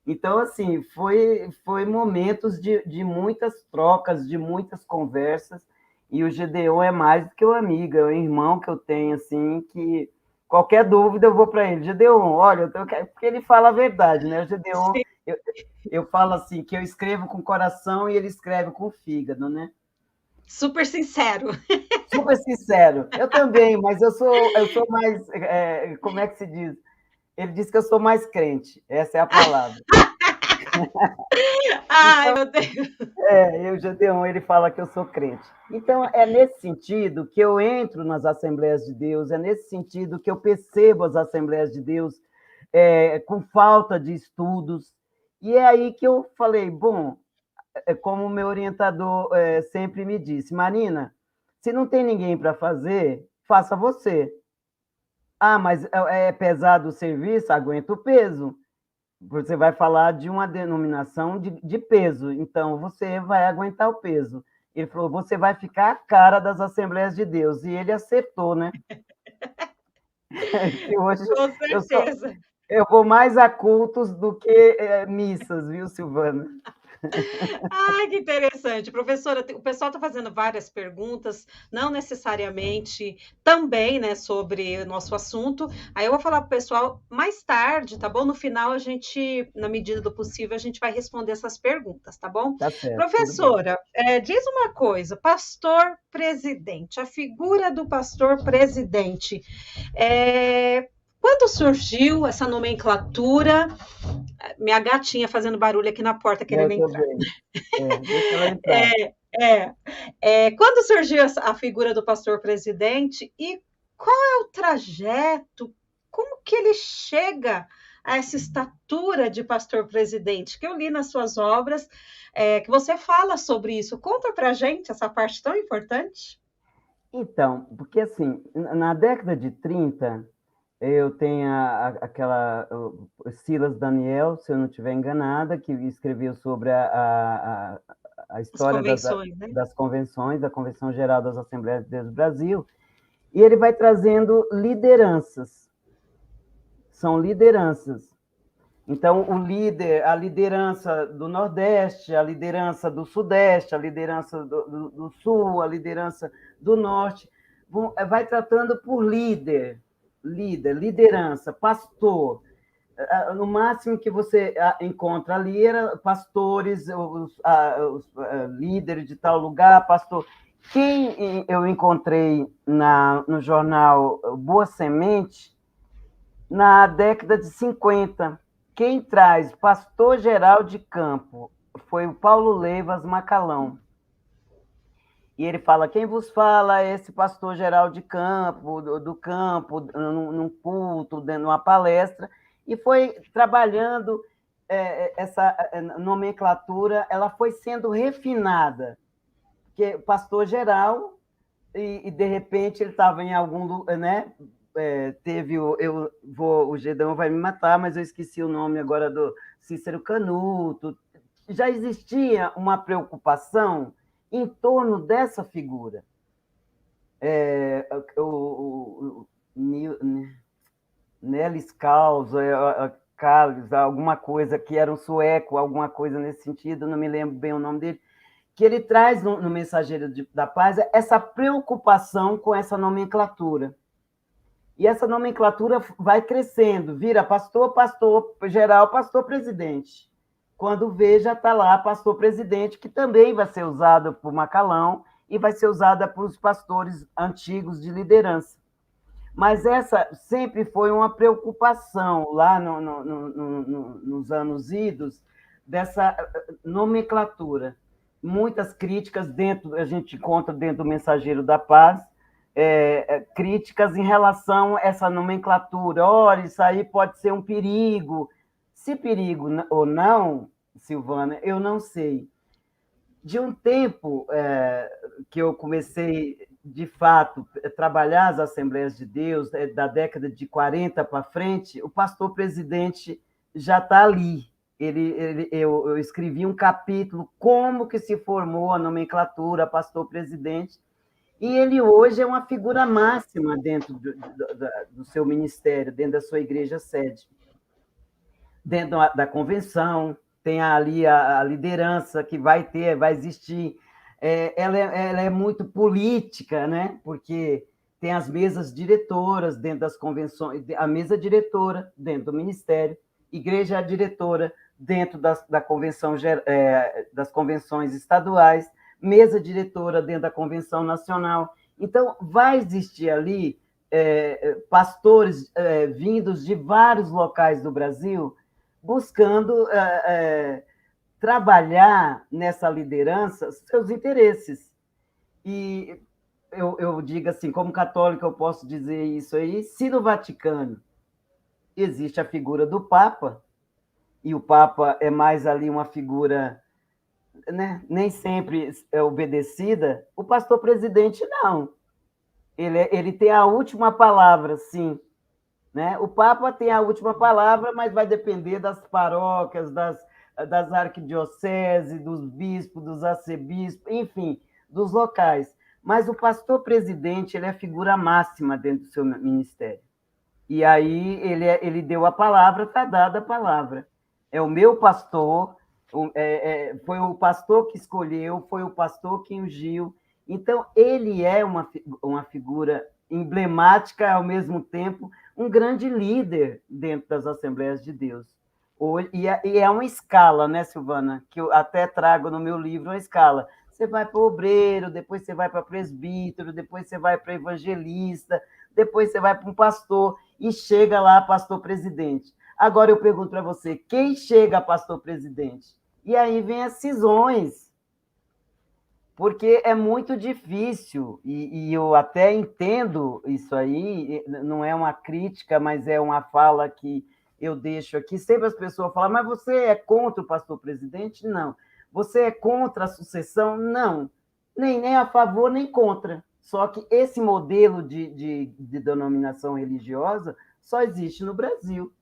Speaker 2: Então, assim, foi momentos de muitas trocas, de muitas conversas, e o Gedeon é mais do que um amigo, é um irmão que eu tenho, assim, que qualquer dúvida eu vou para ele. Gedeon, olha, porque ele fala a verdade, né? O Gedeon, eu falo assim, que eu escrevo com o coração e ele escreve com o fígado, né?
Speaker 1: Super sincero.
Speaker 2: Super sincero. Eu também, mas eu sou mais, como é que se diz? Ele disse que eu sou mais crente, essa é a palavra.
Speaker 1: Ai,
Speaker 2: Então,
Speaker 1: meu Deus.
Speaker 2: o Gedeon, ele fala que eu sou crente. Então, é nesse sentido que eu entro nas Assembleias de Deus, é nesse sentido que eu percebo as Assembleias de Deus com falta de estudos. E é aí que eu falei, bom, como o meu orientador sempre me disse, Marina, se não tem ninguém para fazer, faça você. Ah, mas é pesado o serviço? Aguenta o peso. Você vai falar de uma denominação de peso, então você vai aguentar o peso. Ele falou, você vai ficar a cara das Assembleias de Deus. E ele acertou, né? Que hoje
Speaker 1: Com
Speaker 2: eu, só,
Speaker 1: certeza.
Speaker 2: eu vou mais a cultos do que missas, viu, Silvana?
Speaker 1: Ai, que interessante. Professora, o pessoal está fazendo várias perguntas, não necessariamente também, né, sobre o nosso assunto. Aí eu vou falar para o pessoal mais tarde, tá bom? No final, a gente, na medida do possível, a gente vai responder essas perguntas, tá bom?
Speaker 2: Tá certo, tudo bem.
Speaker 1: Professora, diz uma coisa: pastor presidente, a figura do pastor presidente. Quando surgiu essa nomenclatura? Minha gatinha fazendo barulho aqui na porta, querendo
Speaker 2: Eu
Speaker 1: entrar.
Speaker 2: também. Deixa ela entrar.
Speaker 1: É, quando surgiu a figura do pastor presidente e qual é o trajeto? Como que ele chega a essa estatura de pastor presidente? Que eu li nas suas obras, que você fala sobre isso. Conta para gente essa parte tão importante.
Speaker 2: Então, porque assim, na década de 30, eu tenho aquela Silas Daniel, se eu não estiver enganada, que escreveu sobre a
Speaker 1: As
Speaker 2: história
Speaker 1: convenções, né?
Speaker 2: das convenções, da Convenção Geral das Assembleias de Deus do Brasil, e ele vai trazendo lideranças. São lideranças. Então, o líder, a liderança do Nordeste, a liderança do Sudeste, a liderança do Sul, a liderança do Norte, vai tratando por liderança, pastor. No máximo que você encontra ali era pastores, os líderes de tal lugar, pastor. Quem eu encontrei no jornal Boa Semente, na década de 50, quem traz pastor geral de campo foi o Paulo Leivas Macalão. E ele fala, quem vos fala é esse pastor geral de campo, do campo, num culto, numa palestra, e foi trabalhando essa nomenclatura, ela foi sendo refinada, porque pastor geral, e de repente ele estava em algum lugar, né? Teve o Gedão vai me matar, mas eu esqueci o nome agora do Cícero Canuto. Já existia uma preocupação em torno dessa figura. O Nelis Carlos, alguma coisa que era um sueco, alguma coisa nesse sentido, não me lembro bem o nome dele, que ele traz no Mensageiro da Paz essa preocupação com essa nomenclatura. E essa nomenclatura vai crescendo, vira pastor, pastor geral, pastor presidente. Quando vê, já está lá pastor presidente, que também vai ser usado por Macalão e vai ser usada por os pastores antigos de liderança. Mas essa sempre foi uma preocupação lá nos anos idos dessa nomenclatura. Muitas críticas a gente encontra dentro do Mensageiro da Paz, críticas em relação a essa nomenclatura. Olha, isso aí pode ser um perigo. Se perigo ou não, Silvana, eu não sei. De um tempo que eu comecei, de fato, a trabalhar as Assembleias de Deus, da década de 40 para frente, o pastor presidente já está ali. Eu escrevi um capítulo, como que se formou a nomenclatura pastor presidente, e ele hoje é uma figura máxima dentro do seu ministério, dentro da sua igreja sede. Dentro da convenção, tem ali a liderança que vai existir. Ela é muito política, né? Porque tem as mesas diretoras dentro das convenções, a mesa diretora dentro do ministério, igreja diretora dentro da convenção, das convenções estaduais, mesa diretora dentro da convenção nacional. Então, vai existir ali pastores vindos de vários locais do Brasil, buscando trabalhar nessa liderança seus interesses. E eu digo assim, como católica, eu posso dizer isso aí, se no Vaticano existe a figura do Papa, e o Papa é mais ali uma figura, né, nem sempre é obedecida, o pastor presidente não. Ele tem a última palavra, sim. Né? O Papa tem a última palavra, mas vai depender das paróquias, das arquidioceses, dos bispos, dos arcebispos, enfim, dos locais. Mas o pastor presidente ele é a figura máxima dentro do seu ministério. E aí ele deu a palavra, está dada a palavra. É o meu pastor, foi o pastor que escolheu, foi o pastor que ungiu. Então, ele é uma figura emblemática, ao mesmo tempo, um grande líder dentro das Assembleias de Deus. E é uma escala, né, Silvana? Que eu até trago no meu livro uma escala. Você vai para o obreiro, depois você vai para presbítero, depois você vai para evangelista, depois você vai para um pastor e chega lá pastor presidente. Agora eu pergunto para você, quem chega a pastor presidente? E aí vem as cisões, porque é muito difícil, e eu até entendo isso aí, não é uma crítica, mas é uma fala que eu deixo aqui. Sempre as pessoas falam, mas você é contra o pastor presidente? Não. Você é contra a sucessão? Não. Nem a favor, nem contra. Só que esse modelo de denominação religiosa só existe no Brasil.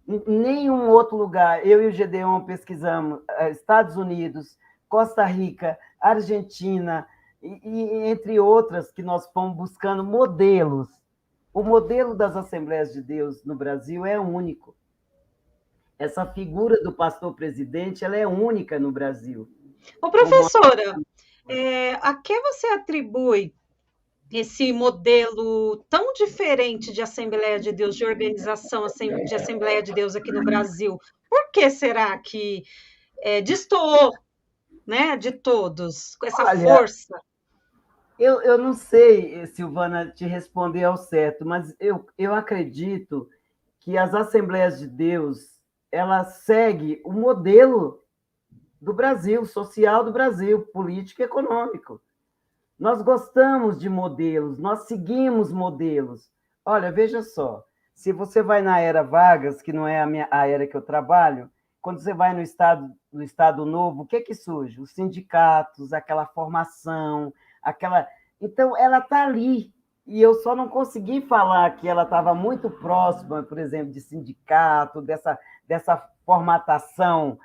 Speaker 2: Em nenhum outro lugar. Eu e o Gedeon pesquisamos Estados Unidos, Costa Rica, Argentina, entre outras, que nós fomos buscando modelos. O modelo das Assembleias de Deus no Brasil é único. Essa figura do pastor presidente ela é única no Brasil.
Speaker 1: Ô, professora, a que você atribui esse modelo tão diferente de Assembleia de Deus, de organização de Assembleia de Deus aqui no Brasil? Por que será que destoou, né, de todos, com essa força?
Speaker 2: Eu não sei, Silvana, te responder ao certo, mas eu acredito que as Assembleias de Deus ela segue o modelo do Brasil, social do Brasil, político e econômico. Nós gostamos de modelos, nós seguimos modelos. Olha, veja só, se você vai na Era Vargas, que não é a era que eu trabalho, quando você vai no Estado Novo, o que surge? Os sindicatos, aquela formação, aquela... Então, ela está ali. E eu só não consegui falar que ela estava muito próxima, por exemplo, de sindicato, dessa formatação,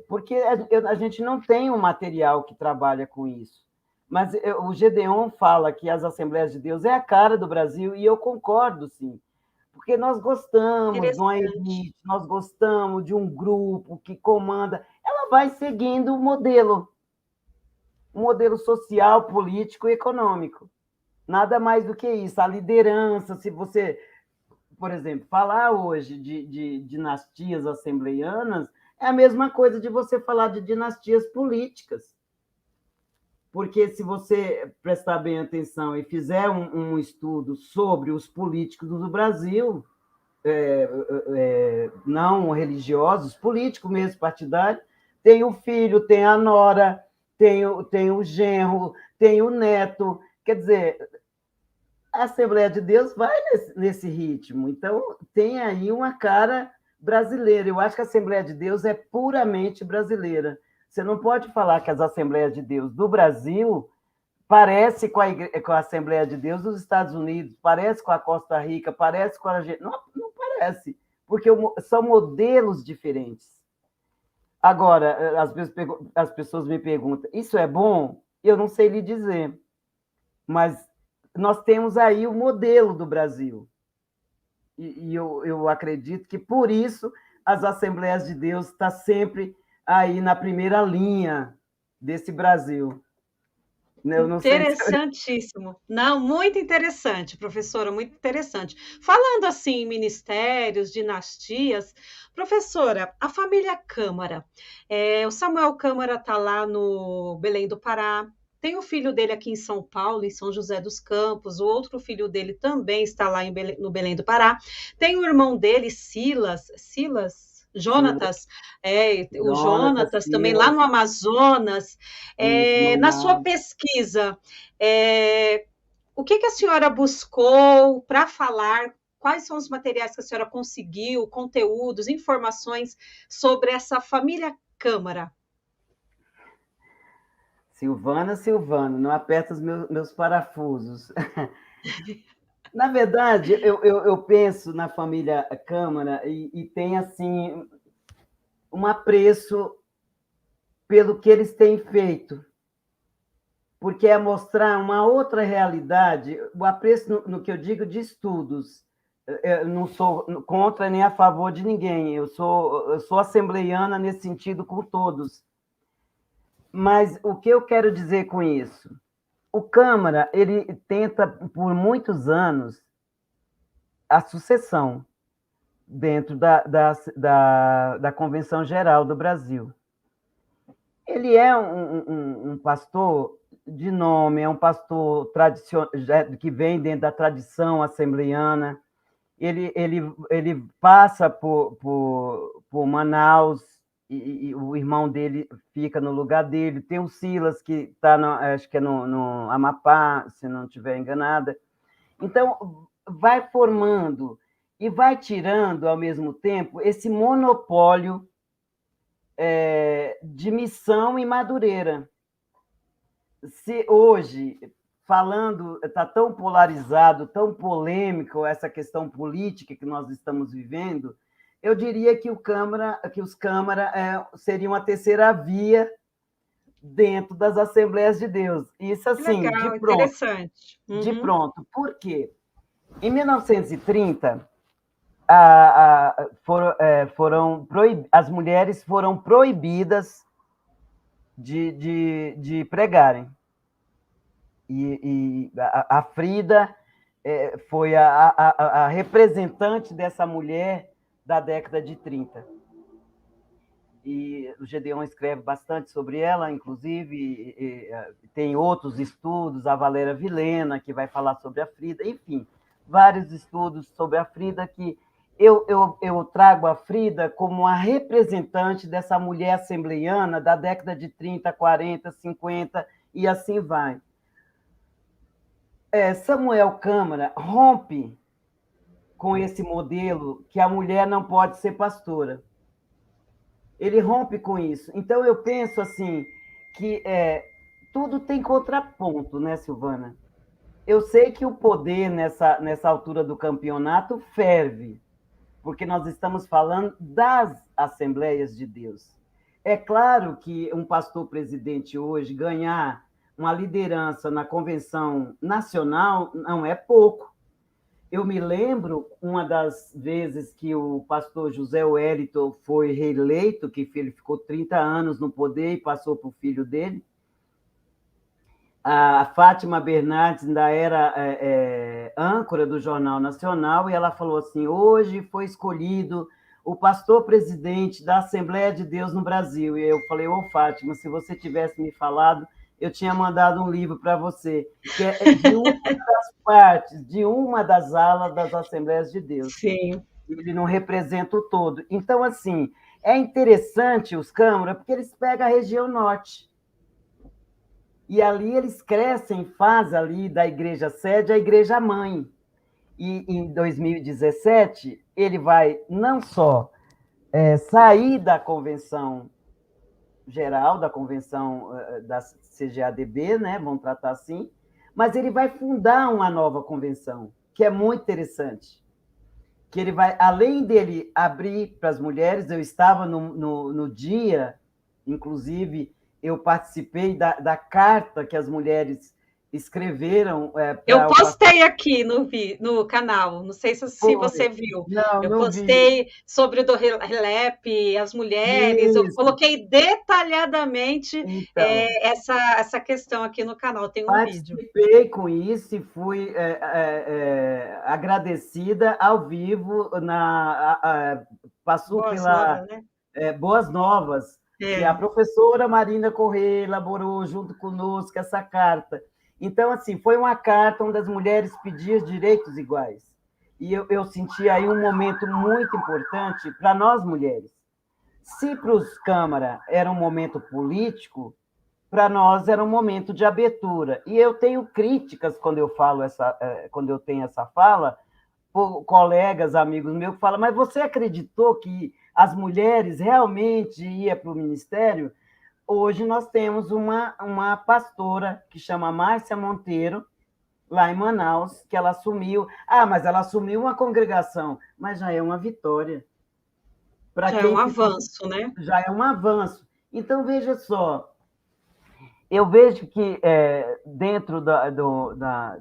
Speaker 2: porque a gente não tem um material que trabalha com isso. Mas o Gedeon fala que as Assembleias de Deus é a cara do Brasil, e eu concordo, sim. Porque nós gostamos de uma elite, nós gostamos de um grupo que comanda. Ela vai seguindo o modelo social, político e econômico. Nada mais do que isso. A liderança, se você, por exemplo, falar hoje de dinastias assembleianas, é a mesma coisa de você falar de dinastias políticas. Porque se você prestar bem atenção e fizer um estudo sobre os políticos do Brasil, não religiosos, políticos mesmo, partidários, tem o filho, tem a nora, tem o genro, tem o neto. Quer dizer, a Assembleia de Deus vai nesse ritmo. Então, tem aí uma cara brasileira. Eu acho que a Assembleia de Deus é puramente brasileira. Você não pode falar que as Assembleias de Deus do Brasil parece com a Assembleia de Deus dos Estados Unidos, parece com a Costa Rica, parece com a Argentina. Não parece, porque são modelos diferentes. Agora, as pessoas me perguntam, isso é bom? Eu não sei lhe dizer, mas nós temos aí o modelo do Brasil. E eu acredito que, por isso, as Assembleias de Deus estão sempre aí na primeira linha desse Brasil.
Speaker 1: Eu não interessantíssimo. Sei se... Não, muito interessante, professora, muito interessante. Falando assim em ministérios, dinastias, professora, a família Câmara, o Samuel Câmara está lá no Belém do Pará, tem o filho dele aqui em São Paulo, em São José dos Campos, o outro filho dele também está lá no Belém do Pará, tem o irmão dele, Silas, Jonatas, o
Speaker 2: Jonatas,
Speaker 1: Jonatas também lá
Speaker 2: Silas,
Speaker 1: no Amazonas.
Speaker 2: isso,
Speaker 1: Na sua
Speaker 2: Manaus.
Speaker 1: pesquisa, o que a senhora buscou para falar? Quais são os materiais que a senhora conseguiu, conteúdos, informações sobre essa família Câmara?
Speaker 2: Silvana, Silvana, não aperta os meus parafusos. Na verdade, eu penso na família Câmara e tem assim um apreço pelo que eles têm feito, porque é mostrar uma outra realidade, o apreço no que eu digo de estudos. Eu não sou contra nem a favor de ninguém, eu sou assembleiana nesse sentido com todos. Mas o que eu quero dizer com isso? O Câmara, ele tenta, por muitos anos, a sucessão dentro da Convenção Geral do Brasil. Ele é um pastor de nome, é um pastor que vem dentro da tradição assembleiana. Ele passa por Manaus e o irmão dele fica no lugar dele. Tem o Silas, que está, acho que é no Amapá, se não estiver enganada. Então, vai formando e vai tirando, ao mesmo tempo, esse monopólio de missão em Madureira. Se hoje, falando, está tão polarizado, tão polêmico essa questão política que nós estamos vivendo, eu diria que os Câmara seriam a terceira via dentro das Assembleias de Deus. Isso
Speaker 1: Que
Speaker 2: assim, de
Speaker 1: legal,
Speaker 2: pronto.
Speaker 1: interessante.
Speaker 2: De
Speaker 1: Uhum.
Speaker 2: pronto. Por quê? Em 1930, as mulheres foram proibidas de pregarem. E a Frida foi a representante dessa mulher da década de 30. E o Gedeon escreve bastante sobre ela, inclusive tem outros estudos, a Valéria Vilhena, que vai falar sobre a Frida, enfim, vários estudos sobre a Frida que eu trago a Frida como a representante dessa mulher assembleiana da década de 30, 40, 50 e assim vai. Samuel Câmara rompe com esse modelo que a mulher não pode ser pastora. Ele rompe com isso. Então, eu penso assim que tudo tem contraponto, né, Silvana? Eu sei que o poder nessa altura do campeonato ferve, porque nós estamos falando das Assembleias de Deus. É claro que um pastor presidente hoje ganhar uma liderança na convenção nacional não é pouco. Eu me lembro uma das vezes que o pastor José Wellington foi reeleito, que ele ficou 30 anos no poder e passou para o filho dele. A Fátima Bernardes ainda era âncora do Jornal Nacional e ela falou assim: hoje foi escolhido o pastor presidente da Assembleia de Deus no Brasil. E eu falei: ô Fátima, se você tivesse me falado, eu tinha mandado um livro para você, que é de uma das partes, de uma das alas das Assembleias de Deus.
Speaker 1: Sim.
Speaker 2: Ele não representa o todo. Então, assim, é interessante os Câmara, porque eles pegam a região norte. E ali eles crescem, faz ali da igreja sede a igreja mãe. E em 2017, ele vai não só sair da convenção geral, da convenção da CGADB, né, vamos tratar assim, mas ele vai fundar uma nova convenção, que é muito interessante. Que ele vai, além dele abrir para as mulheres, eu estava no dia, inclusive, eu participei da carta que as mulheres escreveram.
Speaker 1: Eu postei aqui no canal, não sei se você viu.
Speaker 2: Não,
Speaker 1: Eu
Speaker 2: não vi.
Speaker 1: postei sobre o do Relep, as mulheres, eu coloquei detalhadamente
Speaker 2: Então,
Speaker 1: essa questão aqui no canal, tem um vídeo.
Speaker 2: participei com isso e fui agradecida ao vivo, passou
Speaker 1: Boas
Speaker 2: pela
Speaker 1: novas, né?
Speaker 2: Boas Novas, que a professora Marina Corrêa elaborou junto conosco essa carta. Então, assim, foi uma carta onde as mulheres pediam direitos iguais. E eu senti aí um momento muito importante para nós mulheres, Se para os câmara era um momento político, para nós era um momento de abertura. E eu tenho críticas quando eu falo quando eu tenho essa fala, por colegas, amigos meus, que falam, mas você acreditou que as mulheres realmente iam para o ministério? Hoje nós temos uma pastora que chama Márcia Monteiro, lá em Manaus, que ela assumiu. Ah, mas ela assumiu uma congregação, mas já é uma vitória. Para
Speaker 1: Já é um
Speaker 2: quem ficou,
Speaker 1: avanço, né?
Speaker 2: já é um avanço. Então, veja só, eu vejo que dentro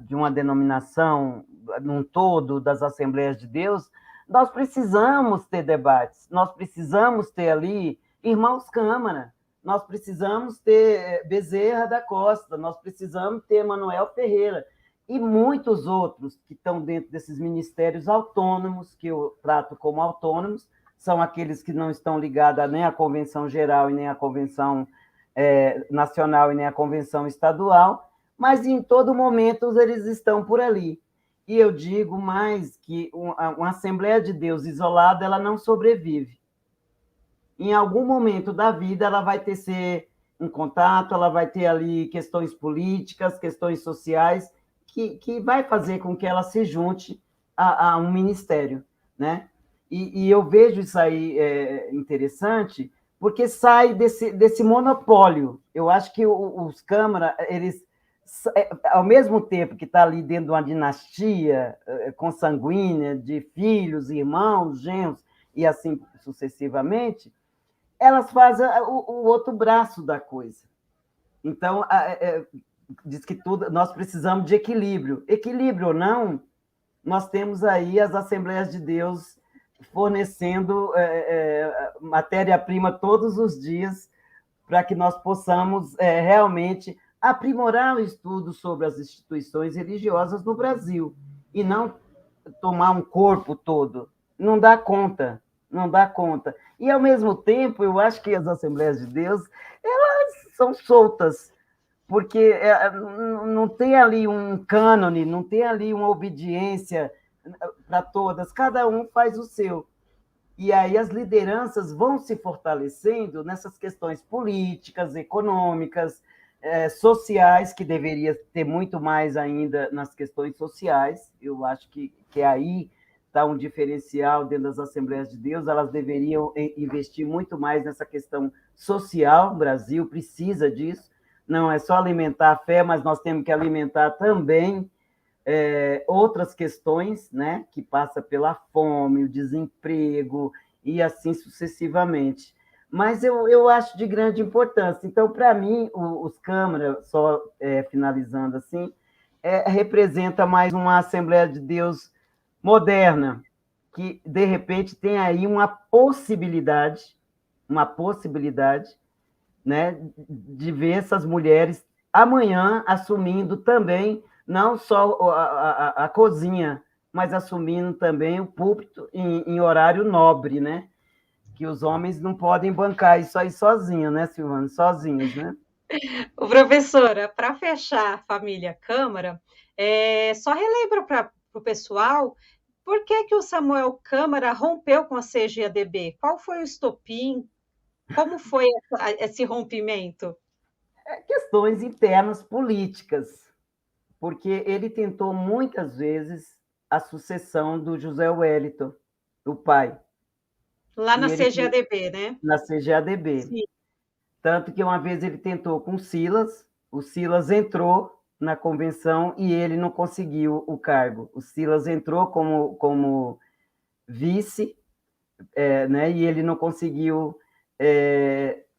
Speaker 2: de uma denominação, num todo, das Assembleias de Deus, nós precisamos ter debates, nós precisamos ter ali irmãos Câmara, nós precisamos ter Bezerra da Costa, nós precisamos ter Manuel Ferreira e muitos outros que estão dentro desses ministérios autônomos, que eu trato como autônomos, são aqueles que não estão ligados nem à Convenção Geral e nem à Convenção nacional e nem a convenção estadual, mas em todo momento eles estão por ali. E eu digo mais que uma Assembleia de Deus isolada ela não sobrevive. Em algum momento da vida ela vai ter ser um contato, ela vai ter ali questões políticas, questões sociais, que vai fazer com que ela se junte a um ministério, né? E eu vejo isso aí interessante, porque sai desse monopólio. Eu acho que os câmaras, eles, ao mesmo tempo que está ali dentro de uma dinastia consanguínea de filhos, irmãos, genros, e assim sucessivamente, elas fazem o outro braço da coisa. Então, diz que nós precisamos de equilíbrio. Equilíbrio ou não, nós temos aí as Assembleias de Deus fornecendo matéria-prima todos os dias para que nós possamos realmente aprimorar o estudo sobre as instituições religiosas no Brasil e não tomar um corpo todo. Não dá conta, não dá conta. E, ao mesmo tempo, eu acho que as Assembleias de Deus elas são soltas, porque não tem ali um cânone, não tem ali uma obediência para todas, cada um faz o seu. E aí as lideranças vão se fortalecendo nessas questões políticas, econômicas, sociais, que deveria ter muito mais ainda nas questões sociais. Eu acho que aí está um diferencial dentro das Assembleias de Deus, elas deveriam investir muito mais nessa questão social, o Brasil precisa disso, não é só alimentar a fé, mas nós temos que alimentar também outras questões, né, que passa pela fome, o desemprego e assim sucessivamente. Mas eu acho de grande importância. Então, para mim, os câmaras, só finalizando assim, representa mais uma Assembleia de Deus moderna, que, de repente, tem aí uma possibilidade, né, de ver essas mulheres amanhã assumindo também não só a cozinha, mas assumindo também o púlpito em horário nobre, né? Que os homens não podem bancar isso aí sozinhos, né, Silvana? Sozinhos, né?
Speaker 1: Ô, professora, para fechar a família Câmara, só relembra para o pessoal por que, que o Samuel Câmara rompeu com a CGADB? Qual foi o estopim? Como foi esse rompimento?
Speaker 2: Questões internas políticas, porque ele tentou muitas vezes a sucessão do José Wellington, o pai.
Speaker 1: Lá
Speaker 2: E
Speaker 1: na
Speaker 2: ele
Speaker 1: CGADB, né?
Speaker 2: na CGADB.
Speaker 1: Sim.
Speaker 2: Tanto que uma vez ele tentou com o Silas entrou na convenção e ele não conseguiu o cargo. O Silas entrou como vice, né, e ele não conseguiu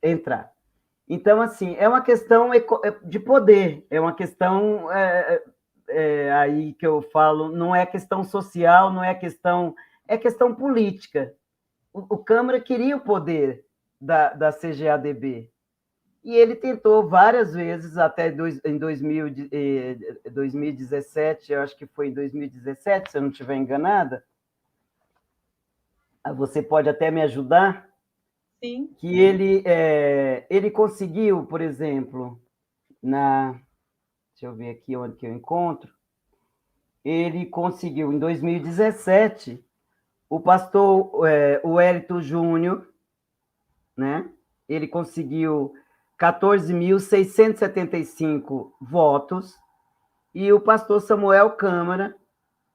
Speaker 2: entrar. Então, assim, é uma questão de poder, é uma questão aí que eu falo, não é questão social, não é questão, é questão política. O Câmara queria o poder da CGADB, e ele tentou várias vezes, até em 2017, eu acho que foi em 2017, se eu não estiver enganada, você pode até me ajudar,
Speaker 1: Sim.
Speaker 2: que ele conseguiu, por exemplo, deixa eu ver aqui onde que eu encontro, ele conseguiu, em 2017, o pastor Wellington Júnior, né? Ele conseguiu 14.675 votos, e o pastor Samuel Câmara,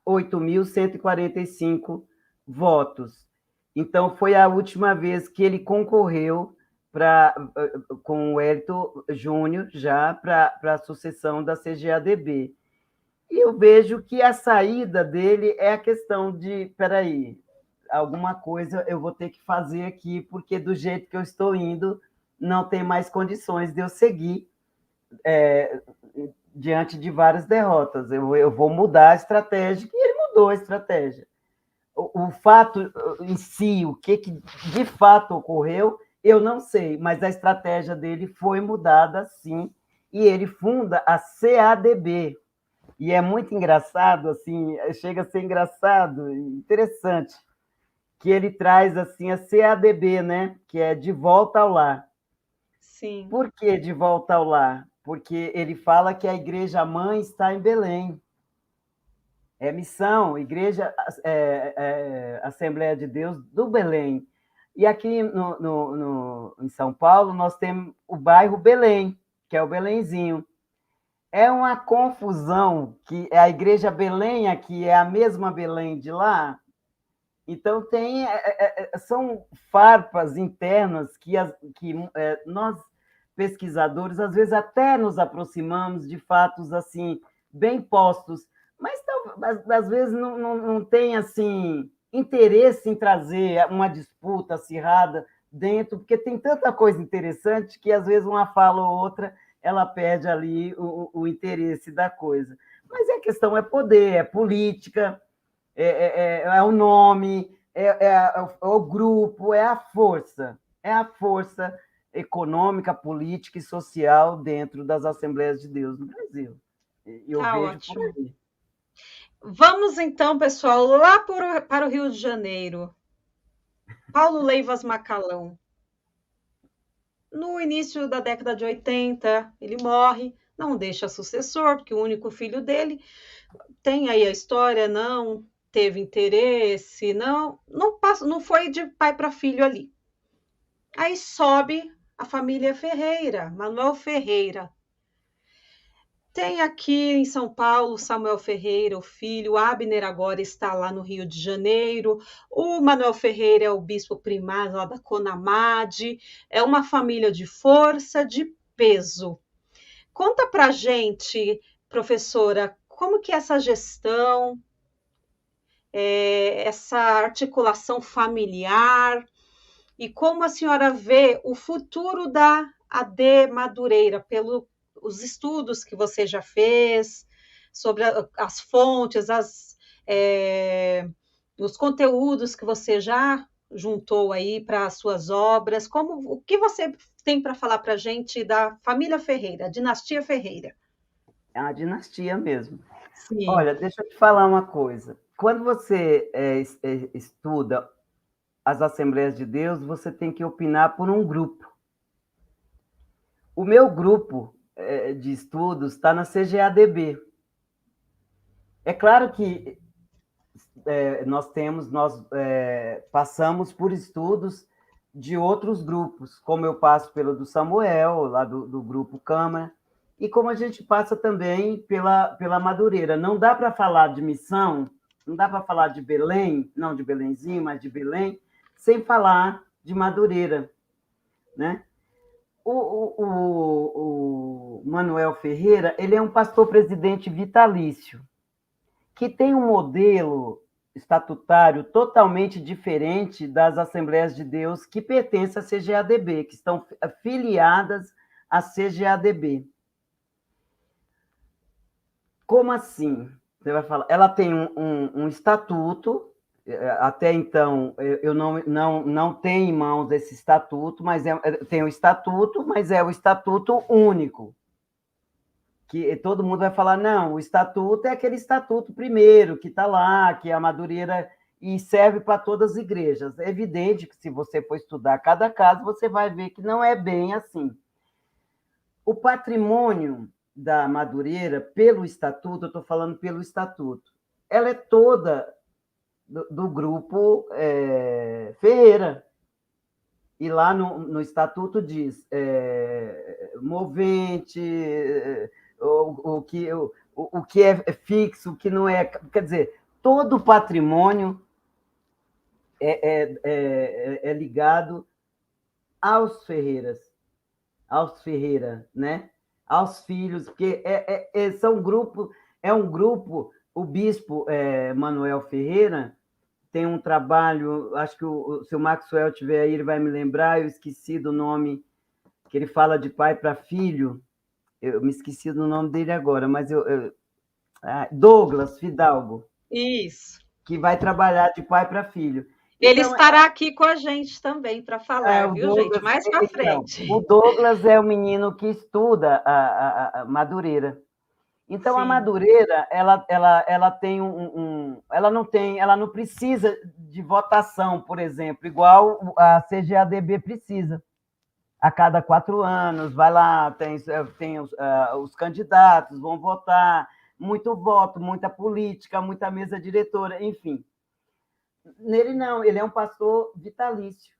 Speaker 2: 8.145 votos. Então, foi a última vez que ele concorreu com o Hélito Júnior, já para a sucessão da CGADB. E eu vejo que a saída dele é a questão de, peraí, alguma coisa eu vou ter que fazer aqui, porque do jeito que eu estou indo, não tem mais condições de eu seguir diante de várias derrotas. Eu vou mudar a estratégia, e ele mudou a estratégia. O fato em si, o que de fato ocorreu, eu não sei, mas a estratégia dele foi mudada, sim, e ele funda a CADB. E é muito engraçado, assim, chega a ser engraçado, interessante, que ele traz assim a CADB, né? Que é de volta ao lar.
Speaker 1: Sim.
Speaker 2: Por que de volta ao lar? Porque ele fala que a igreja mãe está em Belém. É missão, igreja, Assembleia de Deus do Belém. E aqui em São Paulo, nós temos o bairro Belém, que é o Belenzinho. É uma confusão que a igreja Belém aqui é a mesma Belém de lá. Então, são farpas internas que nós, pesquisadores, às vezes até nos aproximamos de fatos assim bem postos, mas às vezes não tem assim, interesse em trazer uma disputa acirrada dentro, porque tem tanta coisa interessante que às vezes uma fala ou outra ela perde ali o interesse da coisa. Mas a questão é poder, é política, é o nome, é o grupo, é a força econômica, política e social dentro das Assembleias de Deus no Brasil. Eu
Speaker 1: Tá
Speaker 2: vejo por
Speaker 1: ótimo.
Speaker 2: aí.
Speaker 1: Vamos então, pessoal, lá para o Rio de Janeiro. Paulo Leivas Macalão. No início da década de 80, ele morre, não deixa sucessor, porque o único filho dele tem aí a história, não teve interesse, não foi de pai para filho ali. Aí sobe a família Ferreira, Manuel Ferreira. Tem aqui em São Paulo Samuel Ferreira, o filho, Abner agora está lá no Rio de Janeiro, o Manuel Ferreira é o bispo primário lá da Conamade, é uma família de força, de peso. Conta pra gente, professora, como que é essa gestão, essa articulação familiar, e como a senhora vê o futuro da AD Madureira, pelos estudos que você já fez, sobre as fontes, os conteúdos que você já juntou aí para as suas obras, o que você tem para falar para a gente da família Ferreira, dinastia Ferreira?
Speaker 2: É uma dinastia mesmo.
Speaker 1: Sim.
Speaker 2: Olha, deixa eu te falar uma coisa. Quando você estuda as Assembleias de Deus, você tem que opinar por um grupo. O meu grupo de estudos está na CGADB. É claro que nós passamos por estudos de outros grupos, como eu passo pelo do Samuel, lá do grupo Câmara, e como a gente passa também pela Madureira. Não dá para falar de missão, não dá para falar de Belém, não de Belenzinho, mas de Belém, sem falar de Madureira, né? O Manuel Ferreira, ele é um pastor-presidente vitalício, que tem um modelo estatutário totalmente diferente das Assembleias de Deus que pertencem à CGADB, que estão filiadas à CGADB. Como assim? Você vai falar. Ela tem um estatuto, até então eu não tenho em mãos esse estatuto, mas tem o estatuto, mas é o estatuto único. Que todo mundo vai falar, não, o estatuto é aquele estatuto primeiro, que está lá, que é a Madureira, e serve para todas as igrejas. É evidente que se você for estudar cada caso, você vai ver que não é bem assim. O patrimônio da Madureira, pelo estatuto, eu estou falando pelo estatuto, ela é toda do grupo Ferreira. E lá no estatuto diz movente, o que é fixo, o que não é. Quer dizer, todo o patrimônio é ligado aos Ferreiras, aos Ferreira, né? Aos filhos, porque são um grupo, o bispo Manuel Ferreira tem um trabalho, acho que se o Maxwell estiver aí, ele vai me lembrar, eu esqueci do nome, que ele fala de pai para filho, eu me esqueci do nome dele agora, mas Douglas Fidalgo,
Speaker 1: Isso.
Speaker 2: que vai trabalhar de pai para filho.
Speaker 1: Ele
Speaker 2: Então,
Speaker 1: estará aqui com a gente também para falar,
Speaker 2: o
Speaker 1: viu, gente?
Speaker 2: Douglas,
Speaker 1: Mais para
Speaker 2: então, o
Speaker 1: frente.
Speaker 2: Douglas é o menino que estuda a Madureira. Então, a
Speaker 1: Sim.
Speaker 2: Madureira, ela tem ela não precisa de votação, por exemplo, igual a CGADB precisa. A cada 4 anos, vai lá, tem os candidatos, vão votar, muito voto, muita política, muita mesa diretora, enfim. Nele não, ele é um pastor vitalício.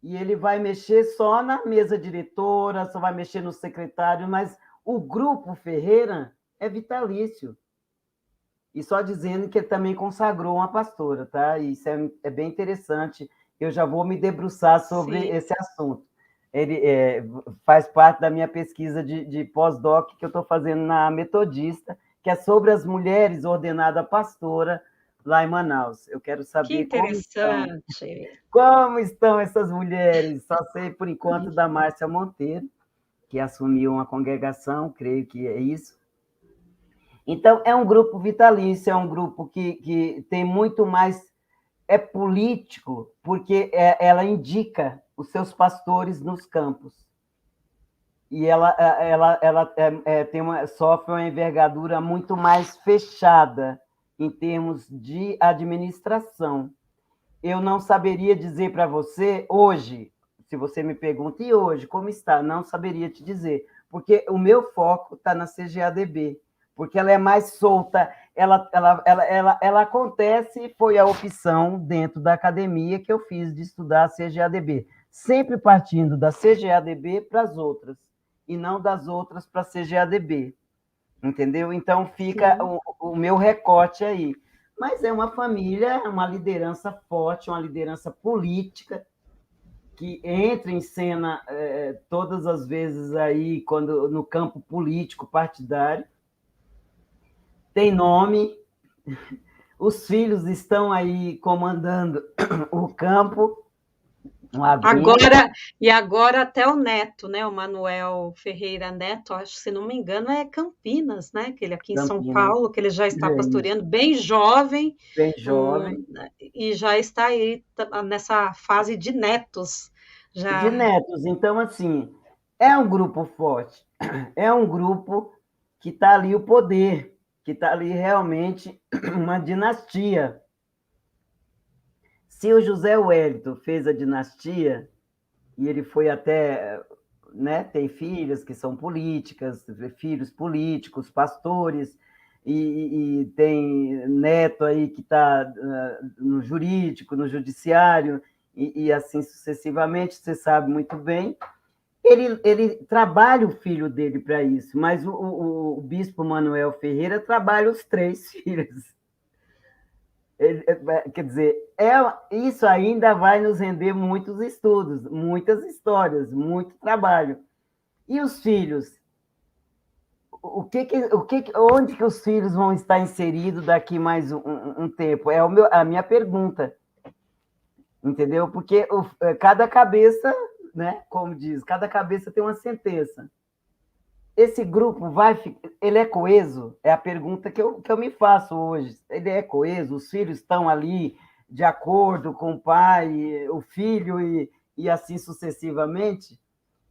Speaker 2: E ele vai mexer só na mesa diretora, só vai mexer no secretário, mas o grupo Ferreira é vitalício. E só dizendo que ele também consagrou uma pastora, tá? Isso é bem interessante. Eu já vou me debruçar sobre
Speaker 1: Sim.
Speaker 2: esse assunto. Ele faz parte da minha pesquisa de pós-doc que eu estou fazendo na Metodista, que é sobre as mulheres ordenadas pastora lá em Manaus. Eu quero
Speaker 1: Que
Speaker 2: saber
Speaker 1: interessante.
Speaker 2: como estão essas mulheres. Só sei, por enquanto, da Márcia Monteiro, que assumiu uma congregação, creio que é isso. Então, é um grupo vitalício, é um grupo que tem muito mais. É político, porque ela indica os seus pastores nos campos. E ela sofre uma envergadura muito mais fechada em termos de administração. Eu não saberia dizer para você hoje, se você me pergunta, e hoje, como está? Não saberia te dizer, porque o meu foco está na CGADB, porque ela é mais solta, ela acontece, foi a opção dentro da academia que eu fiz de estudar a CGADB, sempre partindo da CGADB para as outras, e não das outras para a CGADB, entendeu? Então fica
Speaker 1: Sim.
Speaker 2: o meu recorte aí. Mas é uma família, uma liderança forte, uma liderança política, que entra em cena todas as vezes aí, quando no campo político partidário, tem nome, os filhos estão aí comandando o campo,
Speaker 1: Agora até o neto, né? O Manuel Ferreira Neto, acho que se não me engano, é Campinas, né? Que ele aqui em São
Speaker 2: Campinas,
Speaker 1: Paulo, que ele já está
Speaker 2: isso,
Speaker 1: pastoreando, bem jovem,
Speaker 2: bem jovem,
Speaker 1: e já está aí nessa fase de netos.
Speaker 2: de
Speaker 1: Já.
Speaker 2: netos. Então, assim, é um grupo forte, é um grupo que está ali o poder, que está ali realmente uma dinastia. Se o José Wellington fez a dinastia, e ele foi até, né, tem filhas que são políticas, filhos políticos, pastores, e tem neto aí que está no jurídico, no judiciário, e assim sucessivamente, você sabe muito bem. Ele trabalha o filho dele para isso, mas o bispo Manuel Ferreira trabalha os 3 filhos. Quer dizer, isso ainda vai nos render muitos estudos, muitas histórias, muito trabalho. E os filhos? Onde que os filhos vão estar inseridos daqui mais um tempo? A minha pergunta, entendeu? Porque cada cabeça, né, como diz, cada cabeça tem uma sentença. Esse grupo ele é coeso? É a pergunta que eu me faço hoje. Ele é coeso? Os filhos estão ali de acordo com o pai, o filho e assim sucessivamente?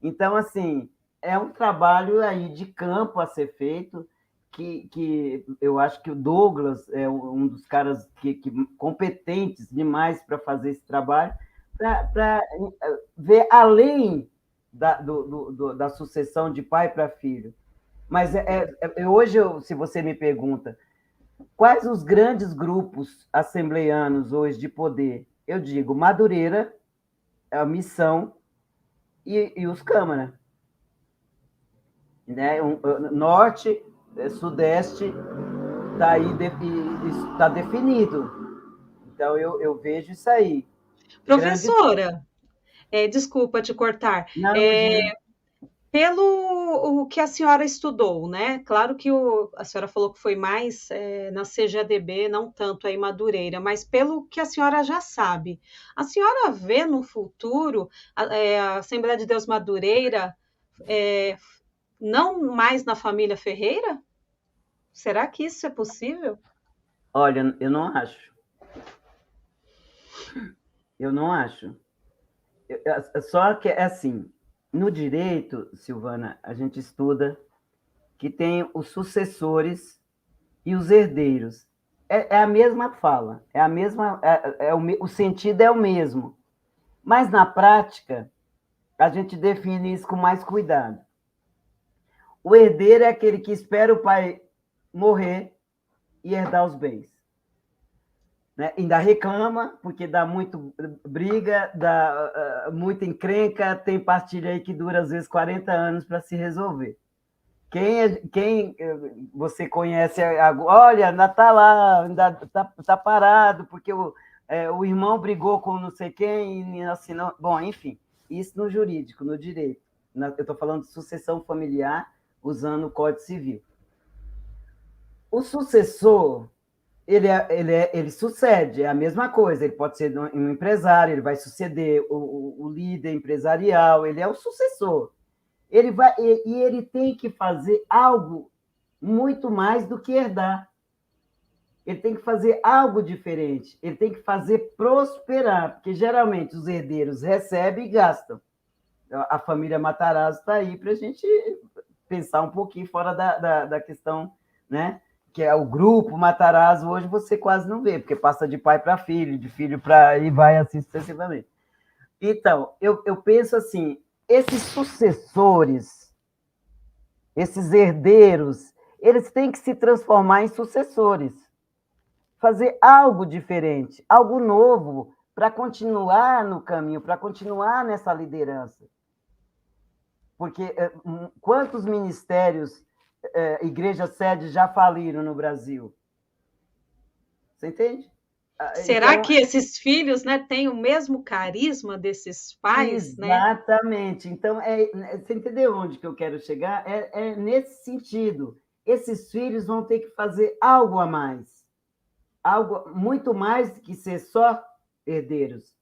Speaker 2: Então, assim, é um trabalho aí de campo a ser feito, que eu acho que o Douglas é um dos caras competentes demais para fazer esse trabalho, para ver além da sucessão de pai para filho. Mas hoje, se você me pergunta, quais os grandes grupos assembleianos hoje de poder? Eu digo Madureira, a missão e os câmara. Né? Norte, Sudeste, está aí, está definido. Então, eu vejo isso aí.
Speaker 1: Professora, desculpa te cortar.
Speaker 2: Não, imagina.
Speaker 1: Pelo o que a senhora estudou, né? Claro que a senhora falou que foi mais na CGADB, não tanto aí Madureira, mas pelo que a senhora já sabe, a senhora vê no futuro a Assembleia de Deus Madureira não mais na família Ferreira? Será que isso é possível?
Speaker 2: Olha, eu não acho. Eu não acho. Só que é assim, no direito, Silvana, a gente estuda que tem os sucessores e os herdeiros. É a mesma fala, é a mesma, o sentido é o mesmo. Mas na prática, a gente define isso com mais cuidado. O herdeiro é aquele que espera o pai morrer e herdar os bens. Né? Ainda reclama, porque dá muito briga, dá muita encrenca, tem partilha aí que dura às vezes 40 anos para se resolver. Quem você conhece, olha, ainda está lá, ainda está parado, porque o irmão brigou com não sei quem, e assinou. Bom, enfim, isso no jurídico, no direito. Eu estou falando de sucessão familiar, usando o Código Civil. O sucessor, ele sucede, é a mesma coisa, ele pode ser um empresário, ele vai suceder o líder empresarial, ele é o sucessor. Ele tem que fazer algo muito mais do que herdar. Ele tem que fazer algo diferente, ele tem que fazer prosperar, porque geralmente os herdeiros recebem e gastam. A família Matarazzo está aí para a gente pensar um pouquinho fora da questão, né? Que é o grupo Matarazzo, hoje você quase não vê, porque passa de pai para filho, de filho para... e vai assim sucessivamente. Então, eu penso assim, esses sucessores, esses herdeiros, eles têm que se transformar em sucessores. Fazer algo diferente, algo novo, para continuar no caminho, para continuar nessa liderança. Porque quantos ministérios, igrejas sedes já faliram no Brasil? Você entende?
Speaker 1: Será que esses filhos, né, têm o mesmo carisma desses pais, né?
Speaker 2: Exatamente. Então, você entendeu onde que eu quero chegar? É nesse sentido. Esses filhos vão ter que fazer algo a mais. Algo muito mais que ser só herdeiros.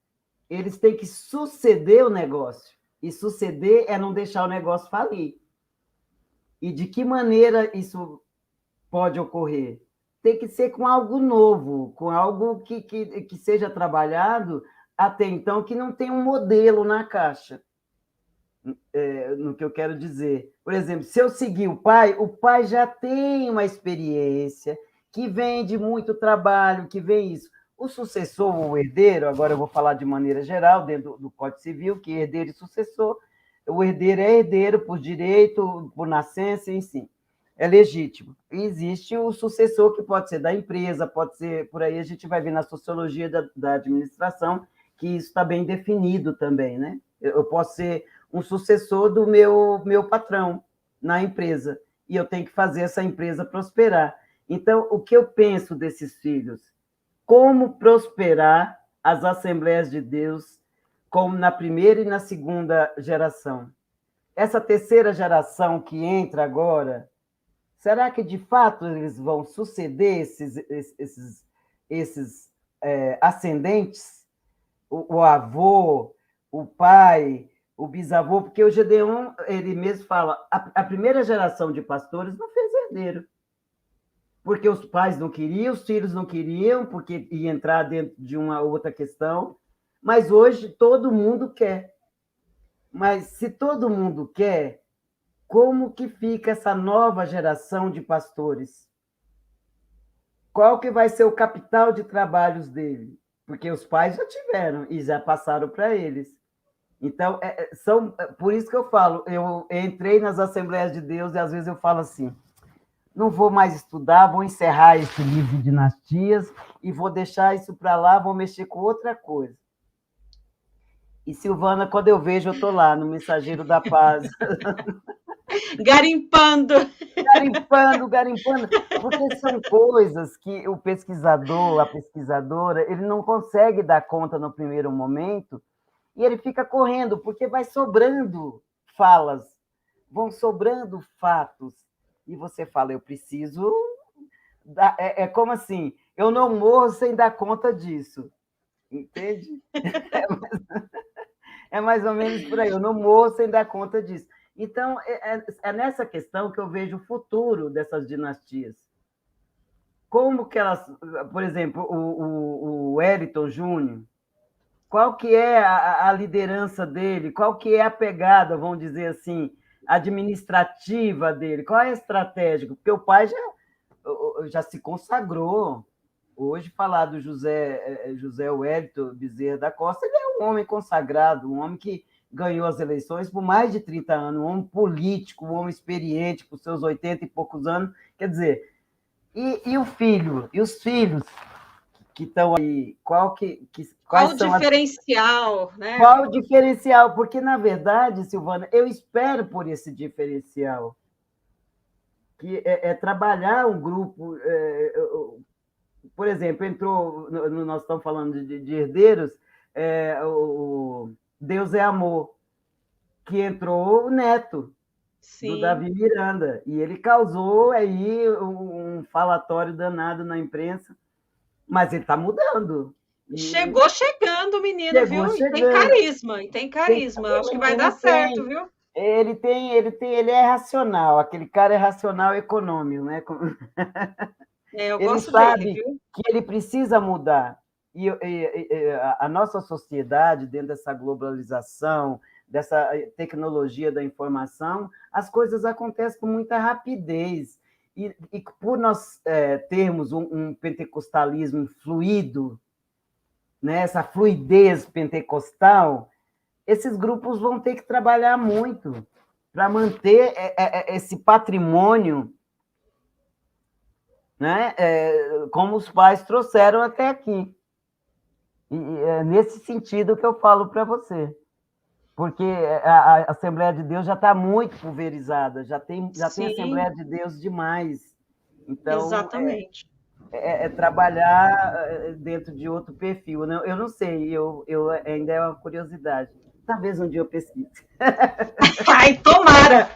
Speaker 2: Eles têm que suceder o negócio. E suceder é não deixar o negócio falir. E de que maneira isso pode ocorrer? Tem que ser com algo novo, com algo que seja trabalhado até então, que não tem um modelo na caixa. No que eu quero dizer. Por exemplo, se eu seguir o pai já tem uma experiência, que vem de muito trabalho, que vem isso. O sucessor, o herdeiro, agora eu vou falar de maneira geral, dentro do Código Civil, que herdeiro e sucessor, o herdeiro é herdeiro por direito, por nascença, enfim, é legítimo. E existe o sucessor, que pode ser da empresa, pode ser, por aí a gente vai ver na sociologia da administração, que isso está bem definido também, né? Eu posso ser um sucessor do meu patrão na empresa, e eu tenho que fazer essa empresa prosperar. Então, o que eu penso desses filhos? Como prosperar as Assembleias de Deus, como na primeira e na segunda geração? Essa terceira geração que entra agora, será que de fato eles vão suceder esses ascendentes? O avô, o pai, o bisavô, porque o Gedeon, ele mesmo fala, a primeira geração de pastores não fez herdeiro, porque os pais não queriam, os filhos não queriam, porque ia entrar dentro de uma outra questão, mas hoje todo mundo quer. Mas se todo mundo quer, como que fica essa nova geração de pastores? Qual que vai ser o capital de trabalhos dele? Porque os pais já tiveram e já passaram para eles. Então, por isso que eu falo, eu entrei nas Assembleias de Deus e às vezes eu falo assim, não vou mais estudar, vou encerrar esse livro de dinastias e vou deixar isso para lá, vou mexer com outra coisa. E, Silvana, quando eu vejo, eu estou lá, no Mensageiro da Paz,
Speaker 1: Garimpando.
Speaker 2: garimpando, garimpando, porque são coisas que o pesquisador, a pesquisadora, ele não consegue dar conta no primeiro momento, e ele fica correndo, porque vai sobrando falas, vão sobrando fatos, e você fala, eu preciso... É como assim, eu não morro sem dar conta disso, entende? É mais ou menos por aí, eu não morro sem dar conta disso. Então, é nessa questão que eu vejo o futuro dessas dinastias. Como que elas, por exemplo, o Wellington Júnior, qual que é a liderança dele, qual que é a pegada, vamos dizer assim, administrativa dele, qual é a estratégia? Porque o pai já se consagrou. Hoje, falar do José Wellington Bezerra da Costa, ele é um homem consagrado, um homem que ganhou as eleições por mais de 30 anos, um homem político, um homem experiente, com seus 80 e poucos anos. Quer dizer, e o filho? E os filhos que estão aí?
Speaker 1: Qual
Speaker 2: Quais
Speaker 1: o
Speaker 2: são as...
Speaker 1: diferencial, né?
Speaker 2: Qual o diferencial? Porque, na verdade, Silvana, eu espero por esse diferencial, que é trabalhar um grupo. Por exemplo, entrou, nós estamos falando de herdeiros, o Deus é Amor, que entrou o neto do
Speaker 1: Sim.
Speaker 2: Davi Miranda, e ele causou aí um falatório danado na imprensa, mas ele está mudando. E
Speaker 1: Chegou chegando o menino,
Speaker 2: chegou
Speaker 1: viu? E tem
Speaker 2: chegando.
Speaker 1: carisma, e tem carisma. Acho
Speaker 2: O
Speaker 1: que vai
Speaker 2: menino
Speaker 1: dar certo, viu?
Speaker 2: ele é racional, aquele cara é racional econômico, né?
Speaker 1: Eu
Speaker 2: Ele
Speaker 1: gosto dele,
Speaker 2: sabe
Speaker 1: viu?
Speaker 2: que ele precisa mudar. E a nossa sociedade, dentro dessa globalização, dessa tecnologia da informação, as coisas acontecem com muita rapidez. E por nós termos um pentecostalismo fluido, né, essa fluidez pentecostal, esses grupos vão ter que trabalhar muito para manter esse patrimônio, né, como os pais trouxeram até aqui. E é nesse sentido que eu falo para você, porque a Assembleia de Deus já está muito pulverizada, já tem
Speaker 1: Sim,
Speaker 2: Assembleia de Deus demais. Então,
Speaker 1: exatamente.
Speaker 2: trabalhar dentro de outro perfil. Eu não sei, ainda é uma curiosidade. Talvez um dia eu pesquise.
Speaker 1: Ai, tomara!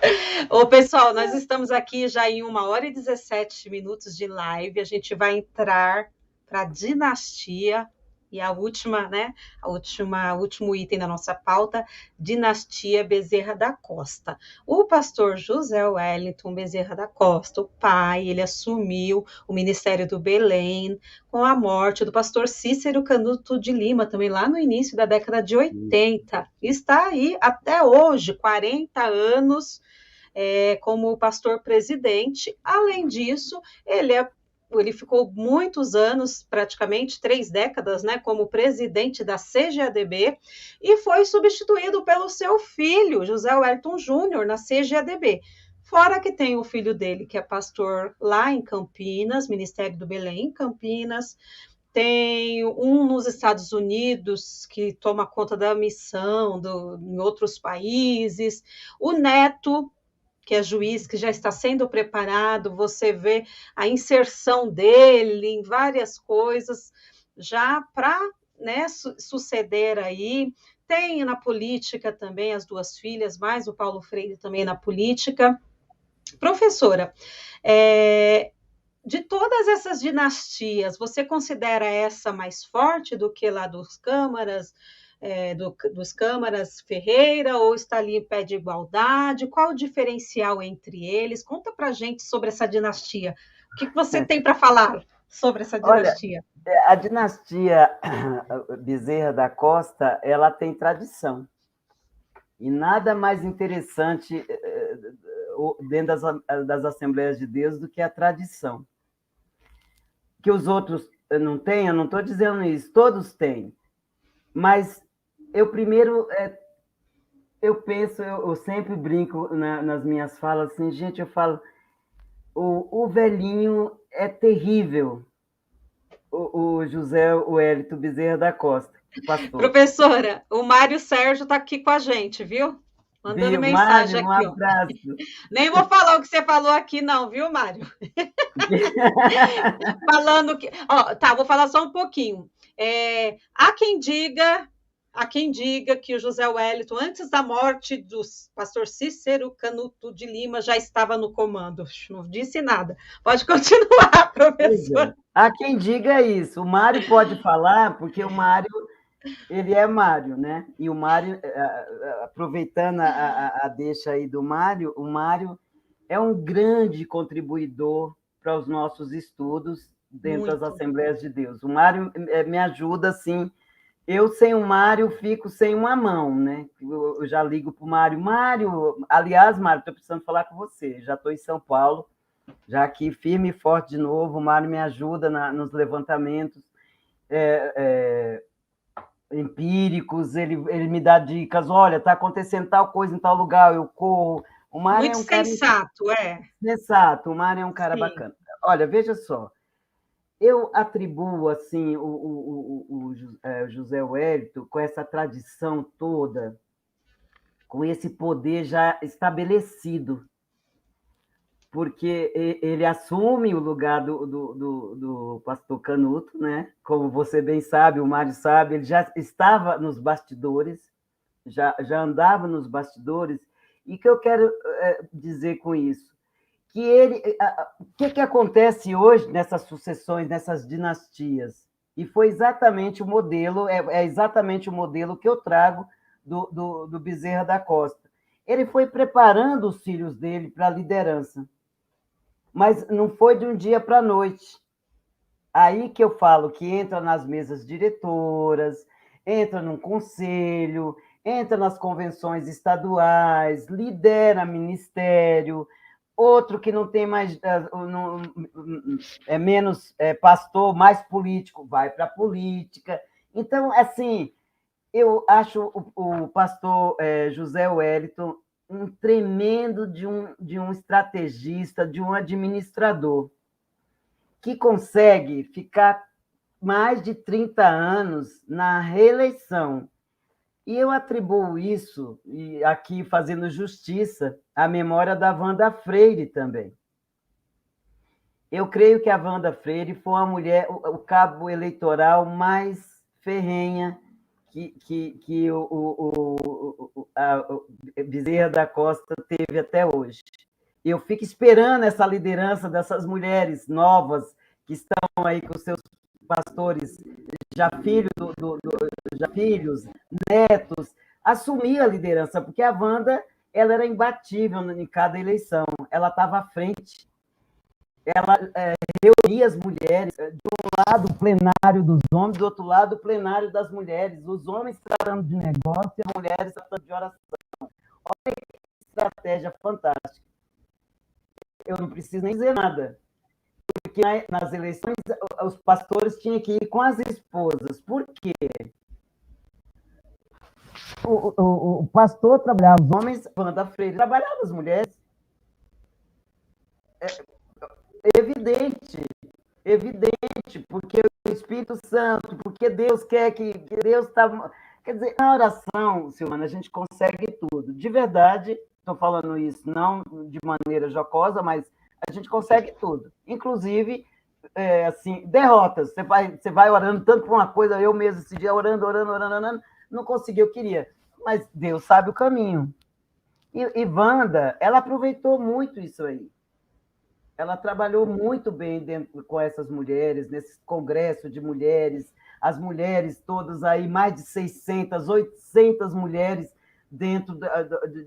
Speaker 1: Ô, pessoal, nós estamos aqui já em 1h17 de live. A gente vai entrar para a dinastia e a última, né? Último item da nossa pauta, dinastia Bezerra da Costa. O pastor José Wellington Bezerra da Costa, o pai, ele assumiu o ministério do Belém com a morte do pastor Cícero Canuto de Lima, também lá no início da década de 80. Está aí até hoje, 40 anos como pastor presidente. Além disso, ele ficou muitos anos, praticamente 3 décadas, né, como presidente da CGADB e foi substituído pelo seu filho, José Wellington Júnior, na CGADB. Fora que tem o filho dele, que é pastor lá em Campinas, Ministério do Belém, em Campinas. Tem um nos Estados Unidos que toma conta da missão em outros países. O neto, que é juiz, que já está sendo preparado, você vê a inserção dele em várias coisas, já para, né, suceder aí. Tem na política também as duas filhas, mais o Paulo Freire também na política. Professora, de todas essas dinastias, você considera essa mais forte do que lá dos Câmaras, dos Câmaras Ferreira, ou está ali em pé de igualdade? Qual o diferencial entre eles? Conta para a gente sobre essa dinastia. O que você tem para falar sobre essa
Speaker 2: Olha,
Speaker 1: dinastia?
Speaker 2: a dinastia Bezerra da Costa, ela tem tradição. E nada mais interessante dentro das Assembleias de Deus do que a tradição. Que os outros não têm, eu não estou dizendo isso, todos têm. Mas eu primeiro, eu penso, eu sempre brinco nas minhas falas assim, gente, eu falo, o velhinho é terrível, o José Wellington Bezerra da Costa. pastor.
Speaker 1: Professora, o Mário Sérgio está aqui com a gente, viu? Mandando
Speaker 2: Viu,
Speaker 1: mensagem
Speaker 2: Mário? Um
Speaker 1: aqui, ó.
Speaker 2: abraço.
Speaker 1: Nem vou falar o que você falou aqui, não, viu, Mário? Falando que. Ó, tá, vou falar só um pouquinho. Há quem diga que o José Wellington, antes da morte do pastor Cícero Canuto de Lima, já estava no comando. Não disse nada. Pode continuar,
Speaker 2: Pois é.
Speaker 1: professor.
Speaker 2: Há quem diga isso. O Mário pode falar, porque o Mário, ele é Mário, né? E o Mário, aproveitando a deixa aí do Mário, o Mário é um grande contribuidor para os nossos estudos dentro das
Speaker 1: Muito.
Speaker 2: Assembleias de Deus. O Mário me ajuda, assim. Eu, sem o Mário, fico sem uma mão, né? Eu já ligo para o Mário. Mário, aliás, Mário, estou precisando falar com você. Já estou em São Paulo, já aqui firme e forte de novo. O Mário me ajuda nos levantamentos empíricos, ele me dá dicas. Olha, está acontecendo tal coisa em tal lugar, eu corro. O Mário é
Speaker 1: Muito
Speaker 2: um cara
Speaker 1: sensato, é.
Speaker 2: sensato, o Mário é um cara
Speaker 1: Sim.
Speaker 2: bacana. Olha, veja só, eu atribuo assim José Wellington com essa tradição toda, com esse poder já estabelecido, porque ele assume o lugar do pastor Canuto, né? Como você bem sabe, o Mário sabe, ele já estava nos bastidores, já andava nos bastidores, e o que eu quero dizer com isso? Que o que acontece hoje nessas sucessões, nessas dinastias? E foi exatamente o modelo, é exatamente o modelo que eu trago do Bezerra da Costa. Ele foi preparando os filhos dele para a liderança, mas não foi de um dia para a noite. Aí que eu falo que entra nas mesas diretoras, entra num conselho, entra nas convenções estaduais, lidera ministério. Outro que não tem mais, é menos pastor, mais político, vai para a política. Então, assim, eu acho o pastor José Wellington um tremendo de um estrategista, de um administrador, que consegue ficar mais de 30 anos na reeleição. E eu atribuo isso, e aqui fazendo justiça, à memória da Wanda Freire também. Eu creio que a Wanda Freire foi a mulher, o cabo eleitoral mais ferrenha que a Bezerra da Costa teve até hoje. Eu fico esperando essa liderança dessas mulheres novas que estão aí com seus pastores, já filhos, netos, assumir a liderança, porque a Wanda ela era imbatível em cada eleição, ela estava à frente, ela reunia as mulheres, de um lado o plenário dos homens, do outro lado o plenário das mulheres, os homens tratando de negócio e as mulheres tratando de oração. Olha que estratégia fantástica. Eu não preciso nem dizer nada, porque nas eleições os pastores tinham que ir com as esposas. Por quê? O pastor trabalhava, os homens, Wanda Freire trabalhava, as mulheres. Evidente, porque o Espírito Santo, porque Deus quer que Deus está. Quer dizer, na oração, Silvana, a gente consegue tudo. De verdade, estou falando isso não de maneira jocosa, mas a gente consegue tudo. Inclusive, assim, derrotas. Você vai orando tanto por uma coisa, eu mesmo esse dia orando, não consegui, eu queria. Mas Deus sabe o caminho. E Wanda, ela aproveitou muito isso aí. Ela trabalhou muito bem com essas mulheres, nesse congresso de mulheres, as mulheres todas aí, mais de 600, 800 mulheres dentro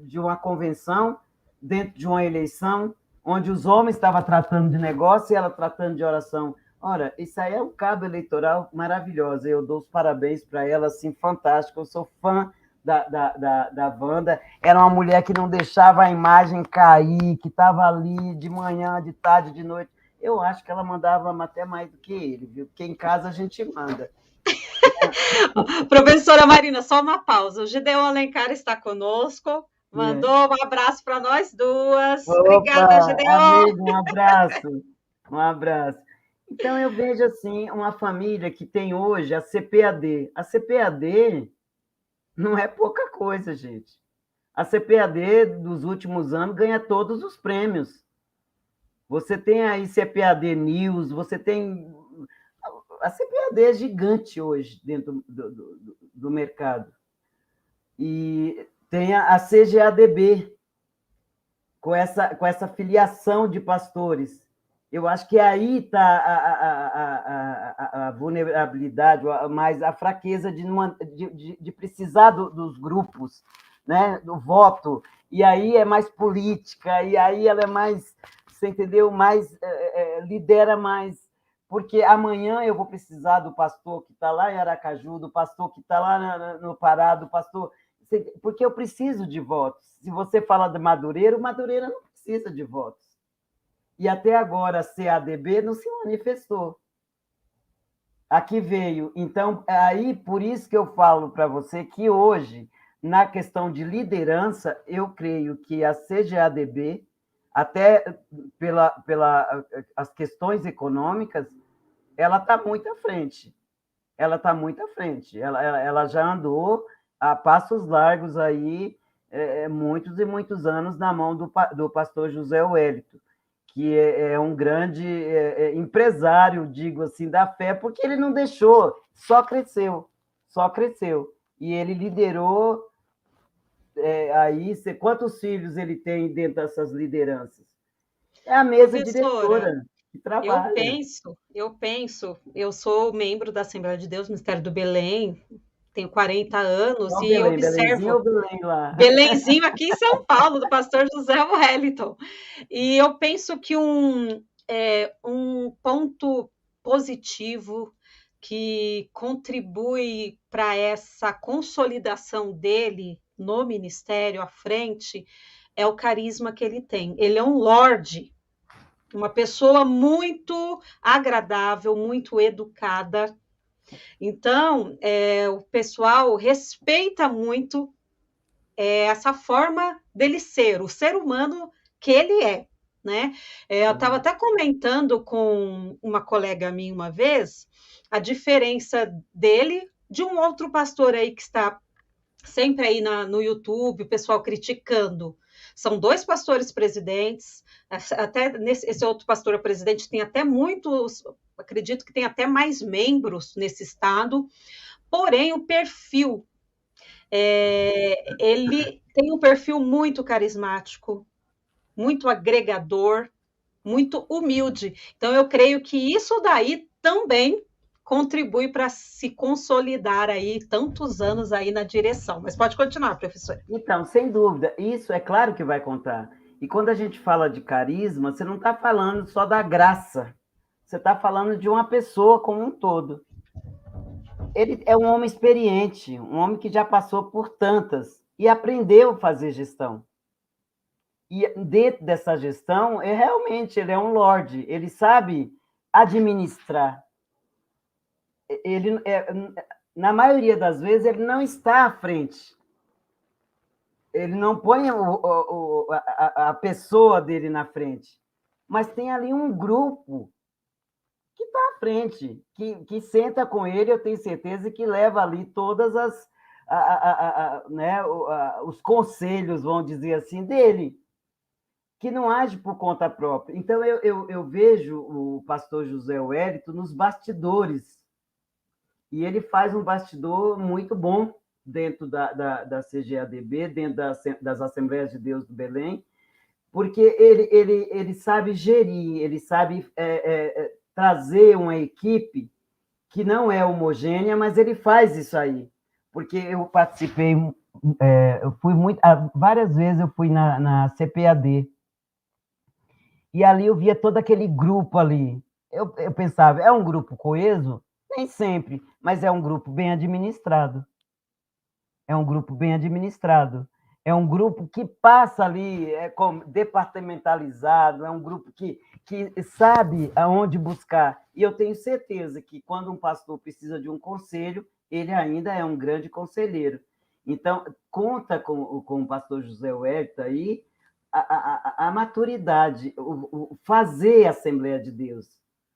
Speaker 2: de uma convenção, dentro de uma eleição, onde os homens estavam tratando de negócio e ela tratando de oração. Ora, isso aí é um cabo eleitoral maravilhoso. Eu dou os parabéns para ela, assim, fantástico. Eu sou fã da Wanda. Era uma mulher que não deixava a imagem cair, que estava ali de manhã, de tarde, de noite. Eu acho que ela mandava até mais do que ele, viu? Porque em casa a gente manda.
Speaker 1: Professora Marina, só uma pausa. O Gideon Alencar está conosco. Mandou um abraço para nós duas.
Speaker 2: Opa,
Speaker 1: Obrigada, Gideon.
Speaker 2: amigo, um abraço. Um abraço. Então, eu vejo assim uma família que tem hoje a CPAD. A CPAD não é pouca coisa, gente. A CPAD dos últimos anos ganha todos os prêmios. Você tem aí CPAD News, você tem. A CPAD é gigante hoje dentro do mercado. E tem a CGADB, com essa filiação de pastores. Eu acho que aí está a vulnerabilidade, mais a fraqueza de precisar dos grupos, né, do voto, e aí é mais política, e aí ela é mais, você entendeu, mais lidera mais, porque amanhã eu vou precisar do pastor que está lá em Aracaju, do pastor que está lá no Pará, do pastor, porque eu preciso de votos. Se você fala de Madureira, o Madureira não precisa de votos. E até agora a CADB não se manifestou. Aqui veio. Então, aí por isso que eu falo para você que hoje, na questão de liderança, eu creio que a CGADB, até as questões econômicas, ela está muito à frente. Ela está muito à frente. Ela já andou a passos largos aí, muitos e muitos anos na mão do pastor José Wellington, que é um grande empresário, digo assim, da fé, porque ele não deixou, só cresceu, só cresceu. E ele liderou aí, quantos filhos ele tem dentro dessas lideranças? É a mesa
Speaker 1: Professora,
Speaker 2: diretora que trabalha.
Speaker 1: eu sou membro da Assembleia de Deus, Ministério do Belém, tenho 40 anos
Speaker 2: Não,
Speaker 1: e
Speaker 2: Belém, Belenzinho
Speaker 1: observo
Speaker 2: ou Belém lá?
Speaker 1: Belenzinho aqui em São Paulo, do pastor José Wellington. E eu penso que um ponto positivo que contribui para essa consolidação dele no ministério à frente é o carisma que ele tem. Ele é um lorde, uma pessoa muito agradável, muito educada. Então, o pessoal respeita muito essa forma dele ser, o ser humano que ele é, né? Eu estava até comentando com uma colega minha uma vez a diferença dele de um outro pastor aí que está sempre aí no YouTube, o pessoal criticando. São dois pastores presidentes, até esse outro pastor presidente tem até muitos, acredito que tem até mais membros nesse estado, porém o perfil ele tem um perfil muito carismático, muito agregador, muito humilde. Então, eu creio que isso daí também contribui para se consolidar aí tantos anos aí na direção. Mas pode continuar, professora.
Speaker 2: Então, sem dúvida, isso é claro que vai contar. E quando a gente fala de carisma, você não está falando só da graça, você está falando de uma pessoa como um todo. Ele é um homem experiente, um homem que já passou por tantas e aprendeu a fazer gestão. E dentro dessa gestão, realmente ele é um lorde, ele sabe administrar. Ele, na maioria das vezes, ele não está à frente. Ele não põe a pessoa dele na frente, mas tem ali um grupo que está à frente, que senta com ele, eu tenho certeza, que leva ali todas né, os conselhos, vamos dizer assim, dele, que não age por conta própria. Então, eu vejo o pastor José Wellington nos bastidores, e ele faz um bastidor muito bom dentro da CGADB, dentro das Assembleias de Deus do Belém, porque ele sabe gerir, ele sabe trazer uma equipe que não é homogênea, mas ele faz isso aí. Porque eu participei, eu fui várias vezes eu fui na CPAD, e ali eu via todo aquele grupo ali. Eu pensava, é um grupo coeso? Nem sempre, mas é um grupo bem administrado. É um grupo bem administrado. É um grupo que passa ali, departamentalizado, é um grupo que sabe aonde buscar. E eu tenho certeza que quando um pastor precisa de um conselho, ele ainda é um grande conselheiro. Então, conta com o pastor José Wellington aí a maturidade, fazer a Assembleia de Deus.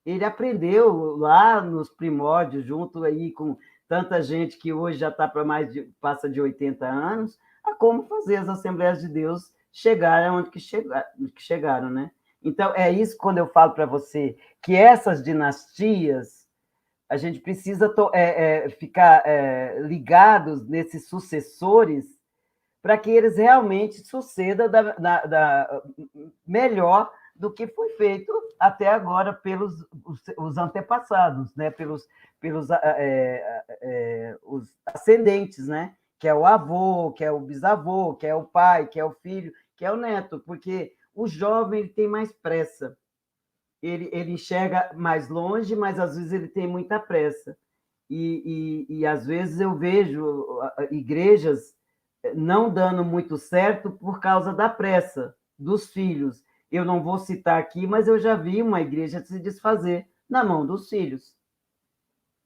Speaker 2: Ele aprendeu lá nos primórdios, junto aí com tanta gente que hoje já está para passa de 80 anos, a como fazer as Assembleias de Deus chegarem onde que chegaram, né? Então, é isso quando eu falo para você que essas dinastias, a gente precisa ficar ligados nesses sucessores para que eles realmente sucedam melhor do que foi feito até agora pelos os antepassados, né? pelos os ascendentes, né? Que é o avô, que é o bisavô, que é o pai, que é o filho, que é o neto, porque o jovem ele tem mais pressa, ele enxerga mais longe, mas às vezes ele tem muita pressa. E às vezes eu vejo igrejas não dando muito certo por causa da pressa dos filhos. Eu não vou citar aqui, mas eu já vi uma igreja se desfazer na mão dos filhos.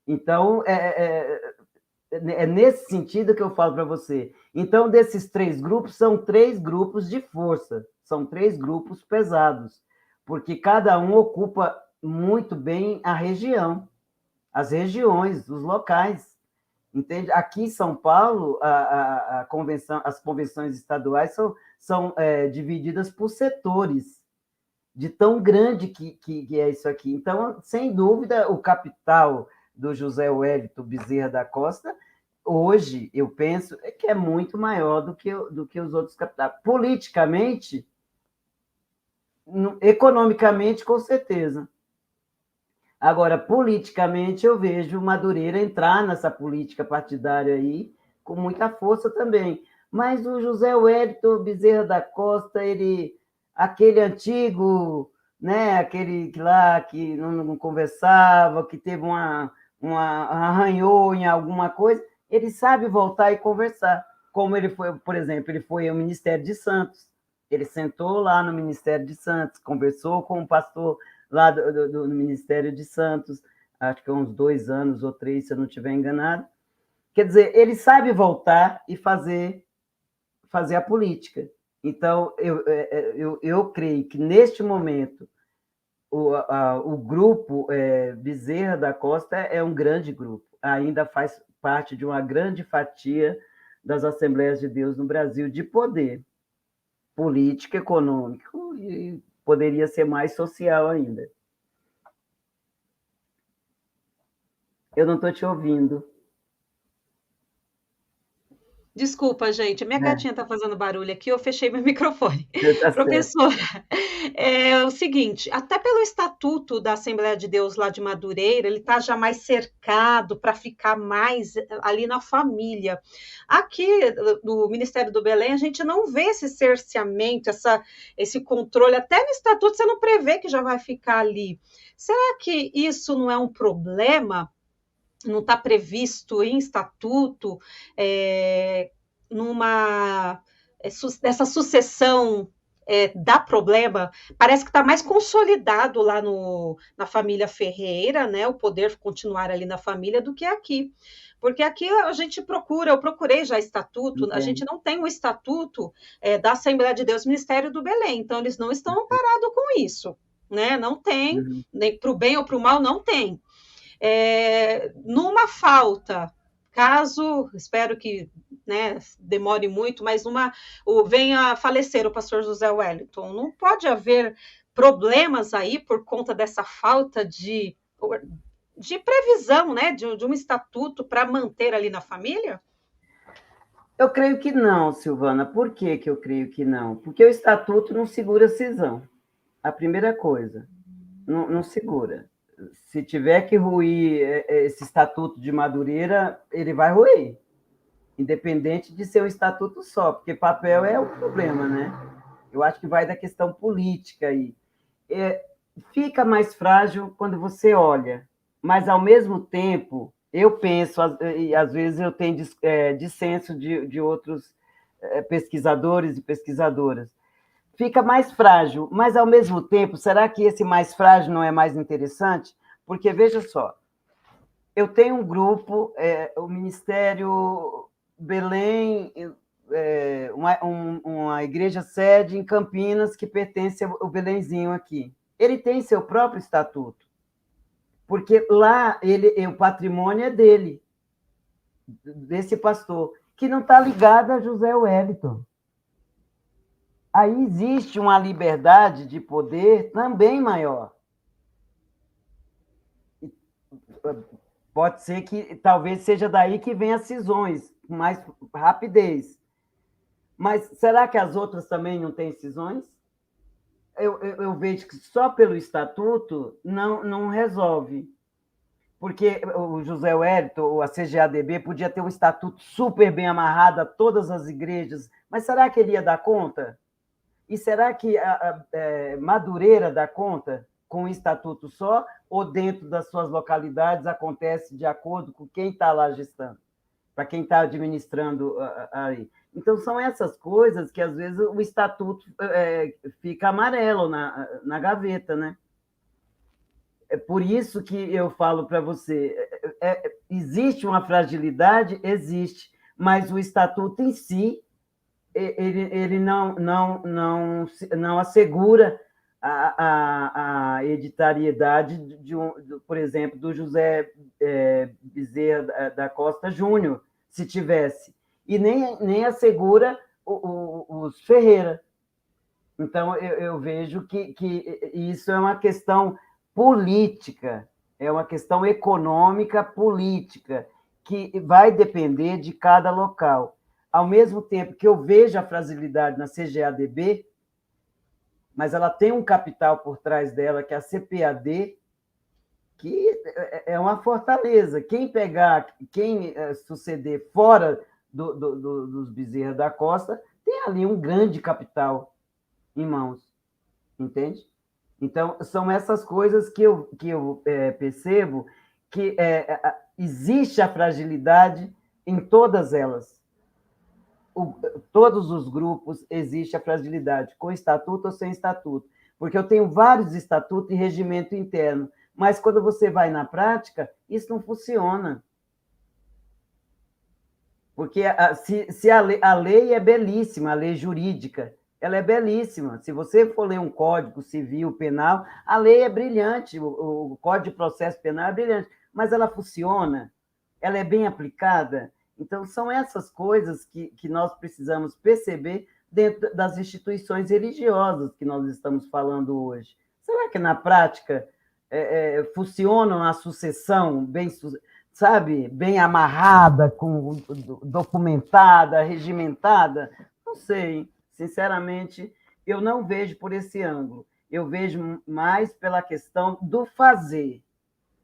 Speaker 2: Então, é nesse sentido que eu falo para você. Então, desses 3 grupos, são 3 grupos de força, são 3 grupos pesados, porque cada um ocupa muito bem a região, as regiões, os locais. Entende? Aqui em São Paulo, a convenção, as convenções estaduais são divididas por setores, de tão grande que é isso aqui. Então, sem dúvida, o capital do José Wellington Bezerra da Costa, hoje, eu penso, que é muito maior do que os outros capitais. Politicamente, economicamente, com certeza. Agora, politicamente, eu vejo Madureira entrar nessa política partidária aí com muita força também. Mas o José Wellington Bezerra da Costa, aquele antigo, né, aquele lá que não conversava, que teve arranhou em alguma coisa, ele sabe voltar e conversar. Como ele foi, por exemplo, ele foi ao Ministério de Santos. Ele sentou lá no Ministério de Santos, conversou com o pastor lá do Ministério de Santos, acho que há uns 2 anos ou 3, se eu não estiver enganado. Quer dizer, ele sabe voltar e fazer a política. Então, eu creio que, neste momento, o grupo Bezerra da Costa é um grande grupo, ainda faz parte de uma grande fatia das Assembleias de Deus no Brasil, de poder político, econômico, e poderia ser mais social ainda. Eu não estou te ouvindo.
Speaker 1: Desculpa, gente, minha gatinha está fazendo barulho aqui, eu fechei meu microfone.
Speaker 2: Tá certo.
Speaker 1: Professora, é o seguinte, até pelo estatuto da Assembleia de Deus lá de Madureira, ele está já mais cercado para ficar mais ali na família. Aqui no Ministério do Belém, a gente não vê esse cerceamento, esse controle, até no estatuto você não prevê que já vai ficar ali. Será que isso não é um problema? Não está previsto em estatuto, essa sucessão dá problema? Parece que está mais consolidado lá na família Ferreira, né? O poder continuar ali na família do que aqui. Porque aqui a gente procura, eu procurei já estatuto, a gente não tem um estatuto da Assembleia de Deus Ministério do Belém, então eles não estão amparados com isso, né? Não tem, nem para o bem ou para o mal, não tem. Numa falta, caso, espero que demore muito, mas venha a falecer o pastor José Wellington, não pode haver problemas aí por conta dessa falta de previsão, né, de um estatuto para manter ali na família?
Speaker 2: Eu creio que não, Silvana. Por que eu creio que não? Porque o estatuto não segura cisão. A primeira coisa, não segura. Se tiver que ruir esse estatuto de Madureira, ele vai ruir, independente de ser um estatuto só, porque papel é o problema, né? Eu acho que vai da questão política aí. Fica mais frágil quando você olha, mas, ao mesmo tempo, eu penso, e às vezes eu tenho dissenso de outros pesquisadores e pesquisadoras, fica mais frágil, mas, ao mesmo tempo, será que esse mais frágil não é mais interessante? Porque, veja só, eu tenho um grupo, o Ministério Belém, uma igreja sede em Campinas que pertence ao Belenzinho aqui. Ele tem seu próprio estatuto. porque lá o patrimônio é dele, desse pastor, que não está ligado a José Wellington. Aí existe uma liberdade de poder também maior. Pode ser que talvez seja daí que venham as cisões, com mais rapidez. Mas será que as outras também não têm cisões? Eu vejo que só pelo estatuto não resolve. Porque o José Wellington, a CGADB, podia ter um estatuto super bem amarrado a todas as igrejas, mas será que ele ia dar conta? E será que a Madureira dá conta com um estatuto só, ou dentro das suas localidades acontece de acordo com quem está lá gestando, para quem está administrando aí? Então, são essas coisas que, às vezes, o estatuto fica amarelo na gaveta, né? É por isso que eu falo para você, existe uma fragilidade? Existe, mas o estatuto em si, ele não assegura a editariedade, por exemplo, do José Bezerra da Costa Júnior, se tivesse, e nem assegura os Ferreira. Então, eu vejo que isso é uma questão política, é uma questão econômica política, que vai depender de cada local. Ao mesmo tempo que eu vejo a fragilidade na CGADB, mas ela tem um capital por trás dela, que é a CPAD, que é uma fortaleza. Quem suceder fora dos Bezerra da Costa, tem ali um grande capital em mãos, entende? Então, são essas coisas que eu percebo que existe a fragilidade em todas elas. Todos os grupos existe a fragilidade, com estatuto ou sem estatuto, porque eu tenho vários estatutos e regimento interno, mas quando você vai na prática, isso não funciona. Porque se a lei é belíssima, a lei jurídica, ela é belíssima. Se você for ler um código civil, penal, a lei é brilhante, o Código de Processo Penal é brilhante, mas ela funciona, ela é bem aplicada. Então, são essas coisas que nós precisamos perceber dentro das instituições religiosas que nós estamos falando hoje. Será que, na prática, funciona a sucessão bem, sabe, bem amarrada, documentada, regimentada? Não sei. Sinceramente, eu não vejo por esse ângulo. Eu vejo mais pela questão do fazer,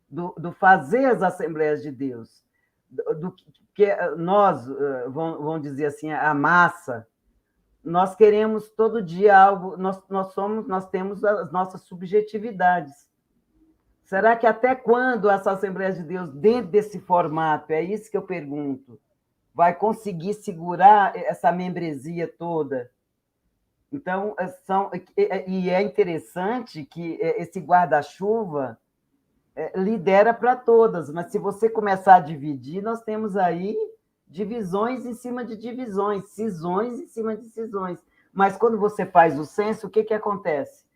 Speaker 2: do fazer as Assembleias de Deus, do que nós, vamos dizer assim, a massa, nós queremos todo dia algo, nós temos as nossas subjetividades. Será que até quando essa Assembleia de Deus, dentro desse formato, é isso que eu pergunto, vai conseguir segurar essa membresia toda? Então, e é interessante que esse guarda-chuva lidera para todas, mas se você começar a dividir, nós temos aí divisões em cima de divisões, cisões em cima de cisões. Mas quando você faz o censo, o que acontece?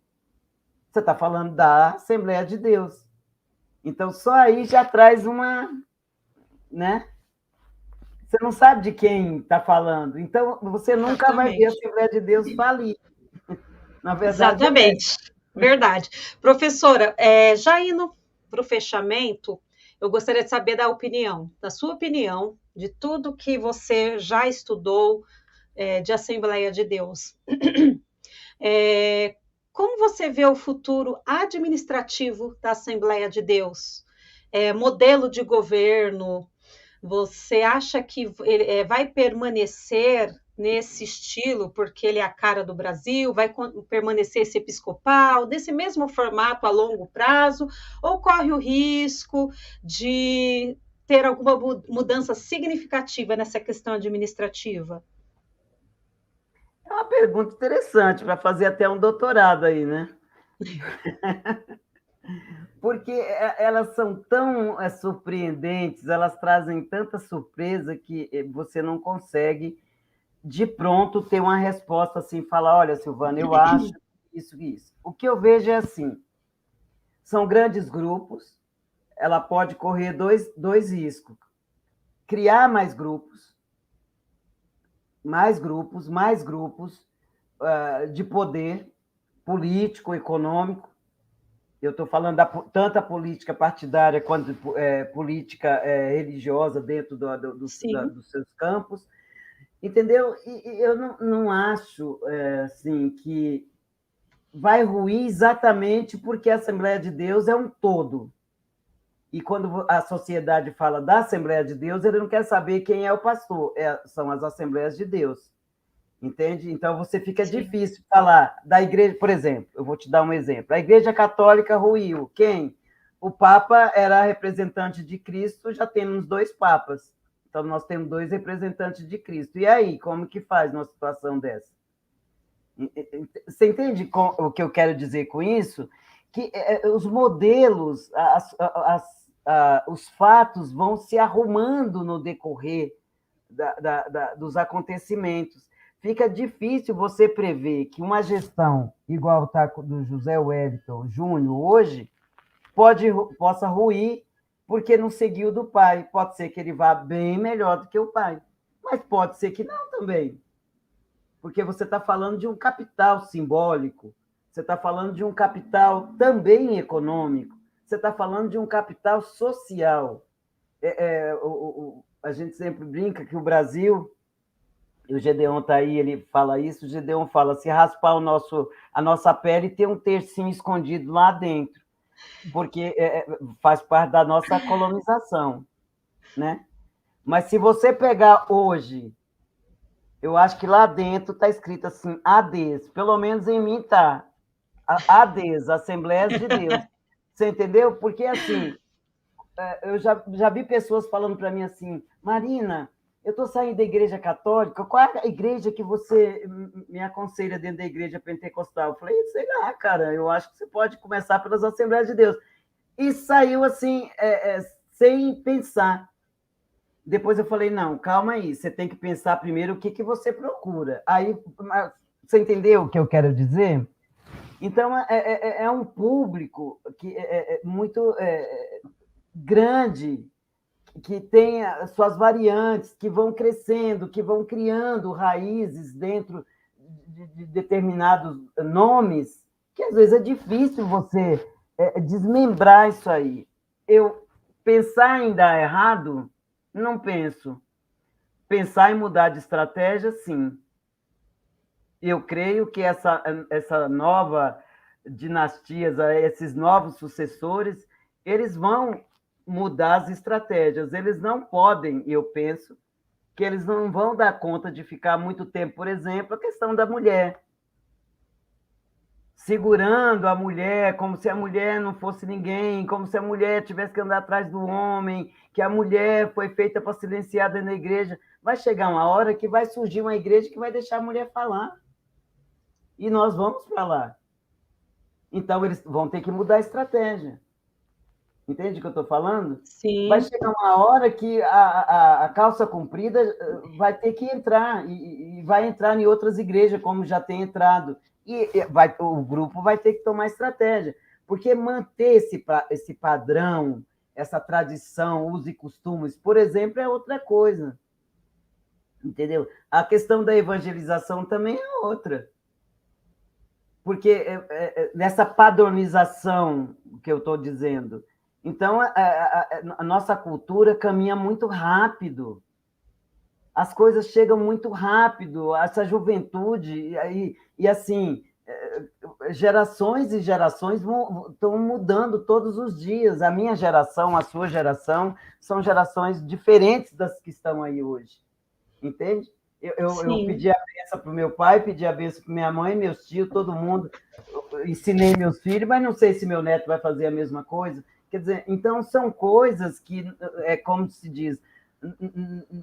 Speaker 2: Você está falando da Assembleia de Deus. Então, só aí já traz uma... né? Você não sabe de quem está falando. Então, você nunca vai ver a Assembleia de Deus falir. Na verdade,
Speaker 1: exatamente. Verdade. Professora, já indo para o fechamento, eu gostaria de saber da sua opinião, de tudo que você já estudou de Assembleia de Deus. Como você vê o futuro administrativo da Assembleia de Deus? Modelo de governo, você acha que ele vai permanecer nesse estilo, porque ele é a cara do Brasil, vai permanecer esse episcopal, desse mesmo formato a longo prazo, ou corre o risco de ter alguma mudança significativa nessa questão administrativa?
Speaker 2: É uma pergunta interessante para fazer até um doutorado aí, né? Porque elas são tão surpreendentes, elas trazem tanta surpresa que você não consegue, de pronto, ter uma resposta assim, falar, olha, Silvana, eu acho isso e isso. O que eu vejo é assim, são grandes grupos, ela pode correr dois riscos. Criar mais grupos de poder político, econômico. Eu estou falando tanto a política partidária quanto política religiosa dentro dos seus campos, entendeu? E eu não acho assim, que vai ruir exatamente porque a Assembleia de Deus é um todo. E quando a sociedade fala da Assembleia de Deus, ele não quer saber quem é o pastor, são as Assembleias de Deus. Entende? Então, fica difícil falar da igreja, por exemplo, eu vou te dar um exemplo. A Igreja Católica ruiu. Quem? O Papa era representante de Cristo, já temos 2 papas. Então, nós temos 2 representantes de Cristo. E aí, como que faz numa situação dessa? Você entende o que eu quero dizer com isso? Que os modelos, os fatos vão se arrumando no decorrer dos acontecimentos. Fica difícil você prever que uma gestão igual está do José Wellington Júnior hoje possa ruir porque não seguiu do pai. Pode ser que ele vá bem melhor do que o pai, mas pode ser que não também. Porque você está falando de um capital simbólico, você está falando de um capital também econômico, você está falando de um capital social. A gente sempre brinca que o Brasil... E o Gedeon está aí, ele fala isso, o Gedeon fala, se raspar a nossa pele, tem um tercinho escondido lá dentro, porque faz parte da nossa colonização, né? Mas se você pegar hoje, eu acho que lá dentro está escrito assim, ADs, pelo menos em mim está, ADs, Assembleias de Deus. Você entendeu? Porque, assim, eu já vi pessoas falando para mim assim, Marina, eu estou saindo da igreja católica, qual é a igreja que você me aconselha dentro da igreja pentecostal? Eu falei, sei lá, cara, eu acho que você pode começar pelas Assembleias de Deus. E saiu assim, sem pensar. Depois eu falei, não, calma aí, você tem que pensar primeiro o que você procura. Aí, você entendeu o que eu quero dizer? Então, é um público que é muito grande, que tem as suas variantes, que vão crescendo, que vão criando raízes dentro de determinados nomes, que às vezes é difícil você desmembrar isso aí. Eu pensar em dar errado, não penso. Pensar em mudar de estratégia, sim. Eu creio que essa nova dinastia, esses novos sucessores, eles vão mudar as estratégias. Eles não podem, eu penso, que eles não vão dar conta de ficar muito tempo, por exemplo, a questão da mulher. Segurando a mulher, como se a mulher não fosse ninguém, como se a mulher tivesse que andar atrás do homem, que a mulher foi feita para silenciar dentro da igreja. Vai chegar uma hora que vai surgir uma igreja que vai deixar a mulher falar. E nós vamos para lá. Então, eles vão ter que mudar a estratégia. Entende o que eu estou falando?
Speaker 1: Sim.
Speaker 2: Vai chegar uma hora que a calça comprida vai ter que entrar, e vai entrar em outras igrejas, como já tem entrado. E o grupo vai ter que tomar estratégia, porque manter esse padrão, essa tradição, usos e costumes, por exemplo, é outra coisa. Entendeu? A questão da evangelização também é outra. Porque nessa padronização que eu estou dizendo, então, a nossa cultura caminha muito rápido. As coisas chegam muito rápido, essa juventude, e assim, gerações e gerações estão mudando todos os dias. A minha geração, a sua geração, são gerações diferentes das que estão aí hoje. Entende? Eu pedi a benção para o meu pai, pedi a benção para minha mãe, meus tios, todo mundo. Eu ensinei meus filhos, mas não sei se meu neto vai fazer a mesma coisa. Quer dizer, então, são coisas que, como se diz,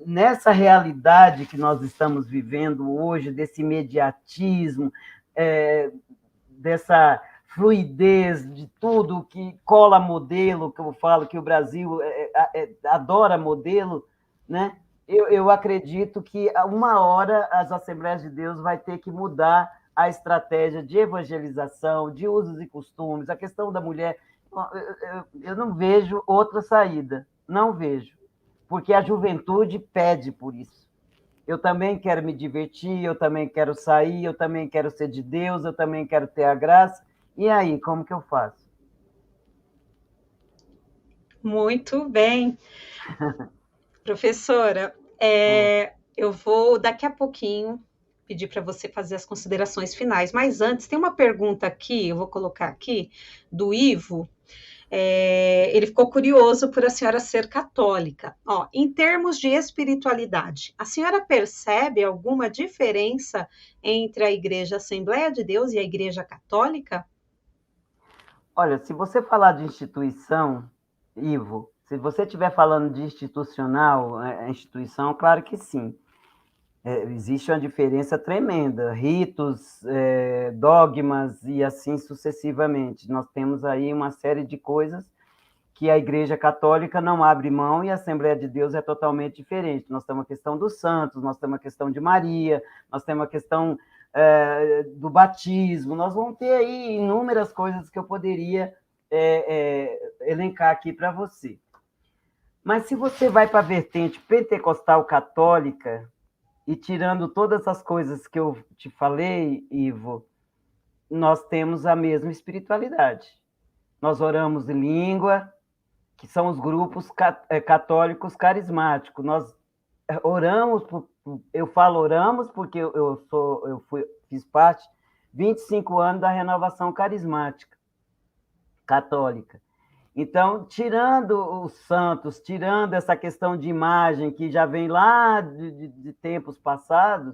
Speaker 2: nessa realidade que nós estamos vivendo hoje, desse imediatismo, dessa fluidez de tudo que cola modelo, que eu falo que o Brasil adora modelo, né? Eu acredito que uma hora as Assembleias de Deus vai ter que mudar a estratégia de evangelização, de usos e costumes, a questão da mulher. Eu não vejo outra saída, não vejo, porque a juventude pede por isso. Eu também quero me divertir, eu também quero sair, eu também quero ser de Deus, eu também quero ter a graça. E aí, como que eu faço?
Speaker 1: Muito bem. Professora,
Speaker 2: Hum.
Speaker 1: eu vou daqui a pouquinho pedir para você fazer as considerações finais, mas antes tem uma pergunta aqui, eu vou colocar aqui, do Ivo. Ele ficou curioso por a senhora ser católica. Ó, em termos de espiritualidade, a senhora percebe alguma diferença entre a Igreja Assembleia de Deus e a Igreja Católica?
Speaker 2: Olha, se você falar de instituição, Ivo, se você estiver falando de institucional, instituição, claro que sim. Existe uma diferença tremenda, ritos, dogmas e assim sucessivamente. Nós temos aí uma série de coisas que a Igreja Católica não abre mão e a Assembleia de Deus é totalmente diferente. Nós temos a questão dos santos, nós temos a questão de Maria, nós temos a questão do batismo, nós vamos ter aí inúmeras coisas que eu poderia elencar aqui para você. Mas se você vai para a vertente pentecostal católica, e tirando todas as coisas que eu te falei, Ivo, nós temos a mesma espiritualidade. Nós oramos em língua, que são os grupos católicos carismáticos. Nós oramos, eu falo oramos porque fiz parte 25 anos da renovação carismática católica. Então, tirando os santos, tirando essa questão de imagem que já vem lá de tempos passados,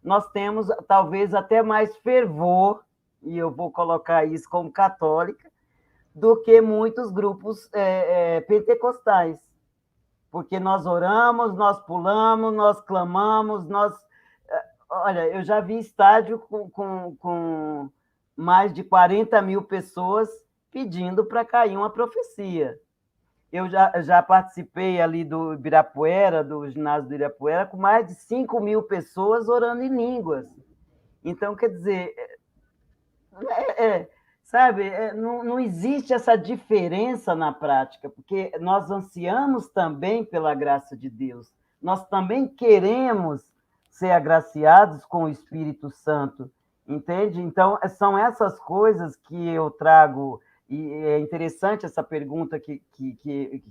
Speaker 2: nós temos talvez até mais fervor, e eu vou colocar isso como católica, do que muitos grupos pentecostais. Porque nós oramos, nós pulamos, nós clamamos, nós. Olha, eu já vi estádio com mais de 40 mil pessoas pedindo para cair uma profecia. Eu já participei ali do Ibirapuera, do ginásio do Ibirapuera, com mais de 5 mil pessoas orando em línguas. Então, quer dizer, sabe, não existe essa diferença na prática, porque nós ansiamos também pela graça de Deus. Nós também queremos ser agraciados com o Espírito Santo, entende? Então, são essas coisas que eu trago, e é interessante essa pergunta que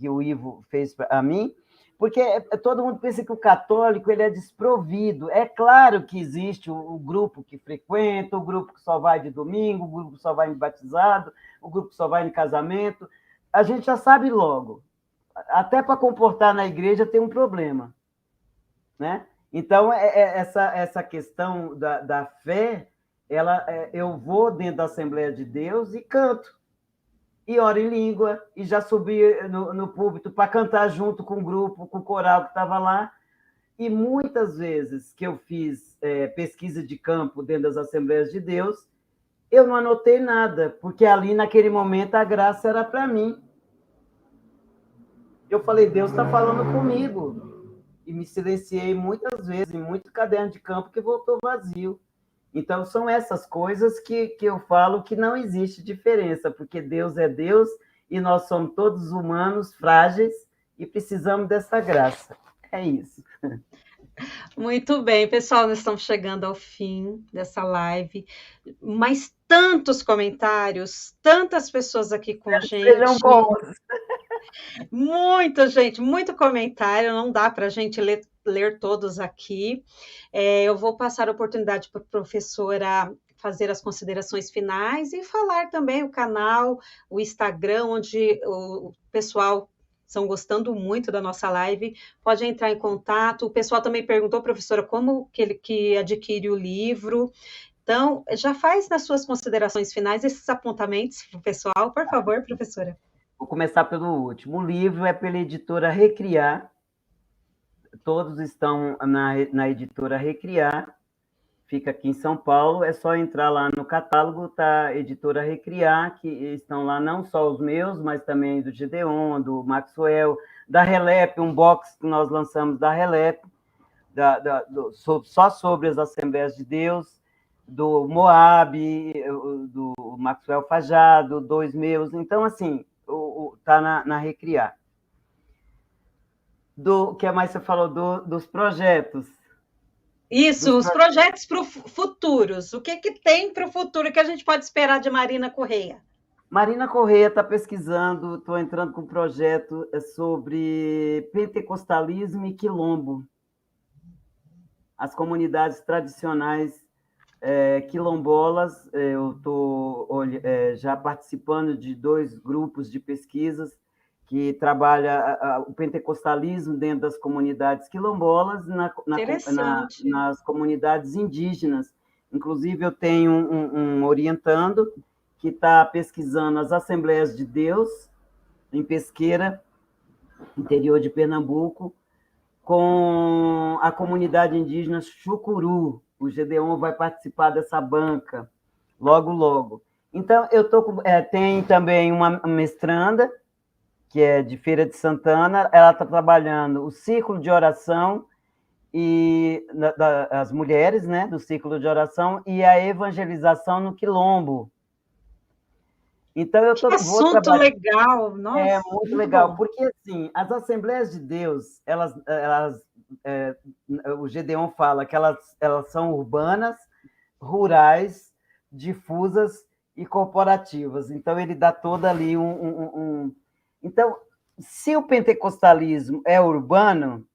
Speaker 2: o Ivo fez a mim, porque todo mundo pensa que o católico ele é desprovido. É claro que existe o grupo que frequenta, o grupo que só vai de domingo, o grupo que só vai em batizado, o grupo que só vai em casamento. A gente já sabe logo. Até para comportar na igreja tem um problema, né? Então, essa questão da fé, eu vou dentro da Assembleia de Deus e canto e oro em língua, e já subi no púlpito para cantar junto com o grupo, com o coral que estava lá. E muitas vezes que eu fiz pesquisa de campo dentro das Assembleias de Deus, eu não anotei nada, porque ali, naquele momento, a graça era para mim. Eu falei, Deus está falando comigo. E me silenciei muitas vezes, em muito caderno de campo que voltou vazio. Então, são essas coisas que eu falo que não existe diferença, porque Deus é Deus e nós somos todos humanos, frágeis, e precisamos dessa graça. É isso.
Speaker 1: Muito bem, pessoal, nós estamos chegando ao fim dessa live, mas tantos comentários, tantas pessoas aqui com a gente.
Speaker 2: Sejam bons.
Speaker 1: Muita gente, muito comentário, não dá para a gente ler todos aqui. Eu vou passar a oportunidade para a professora fazer as considerações finais e falar também o canal, o Instagram, onde o pessoal estão gostando muito da nossa live, pode entrar em contato. O pessoal também perguntou, professora, como que adquire o livro. Então, já faz nas suas considerações finais esses apontamentos para o pessoal, por favor, professora.
Speaker 2: Vou começar pelo último. O livro é pela editora Recriar. Todos estão na editora Recriar. Fica aqui em São Paulo. É só entrar lá no catálogo, tá? Editora Recriar, que estão lá não só os meus, mas também do Gedeon, do Maxwell, da Relep, um box que nós lançamos da Relep, só sobre as Assembleias de Deus, do Moab, do Maxwell Fajado, dois meus. Então, assim, está na Recriar. O que mais você falou dos projetos?
Speaker 1: Isso, os projetos para futuros. O que tem para o futuro que a gente pode esperar de Marina Correia?
Speaker 2: Marina Correia está pesquisando, estou entrando com um projeto sobre pentecostalismo e quilombo. As comunidades tradicionais quilombolas, eu estou já participando de 2 grupos de pesquisas que trabalha o pentecostalismo dentro das comunidades quilombolas, nas comunidades indígenas. Inclusive, eu tenho um orientando que está pesquisando as Assembleias de Deus, em Pesqueira, interior de Pernambuco, com a comunidade indígena Chucuru. O Gedeon vai participar dessa banca logo, logo. Então, tem também uma mestranda, que é de Feira de Santana, ela está trabalhando o círculo de oração e as mulheres, né, do círculo de oração e a evangelização no quilombo. Então,
Speaker 1: que assunto legal! Nossa,
Speaker 2: é muito legal, porque assim, as Assembleias de Deus, o Gedeon fala que elas são urbanas, rurais, difusas e corporativas. Então, ele dá toda ali Então, se o pentecostalismo é urbano,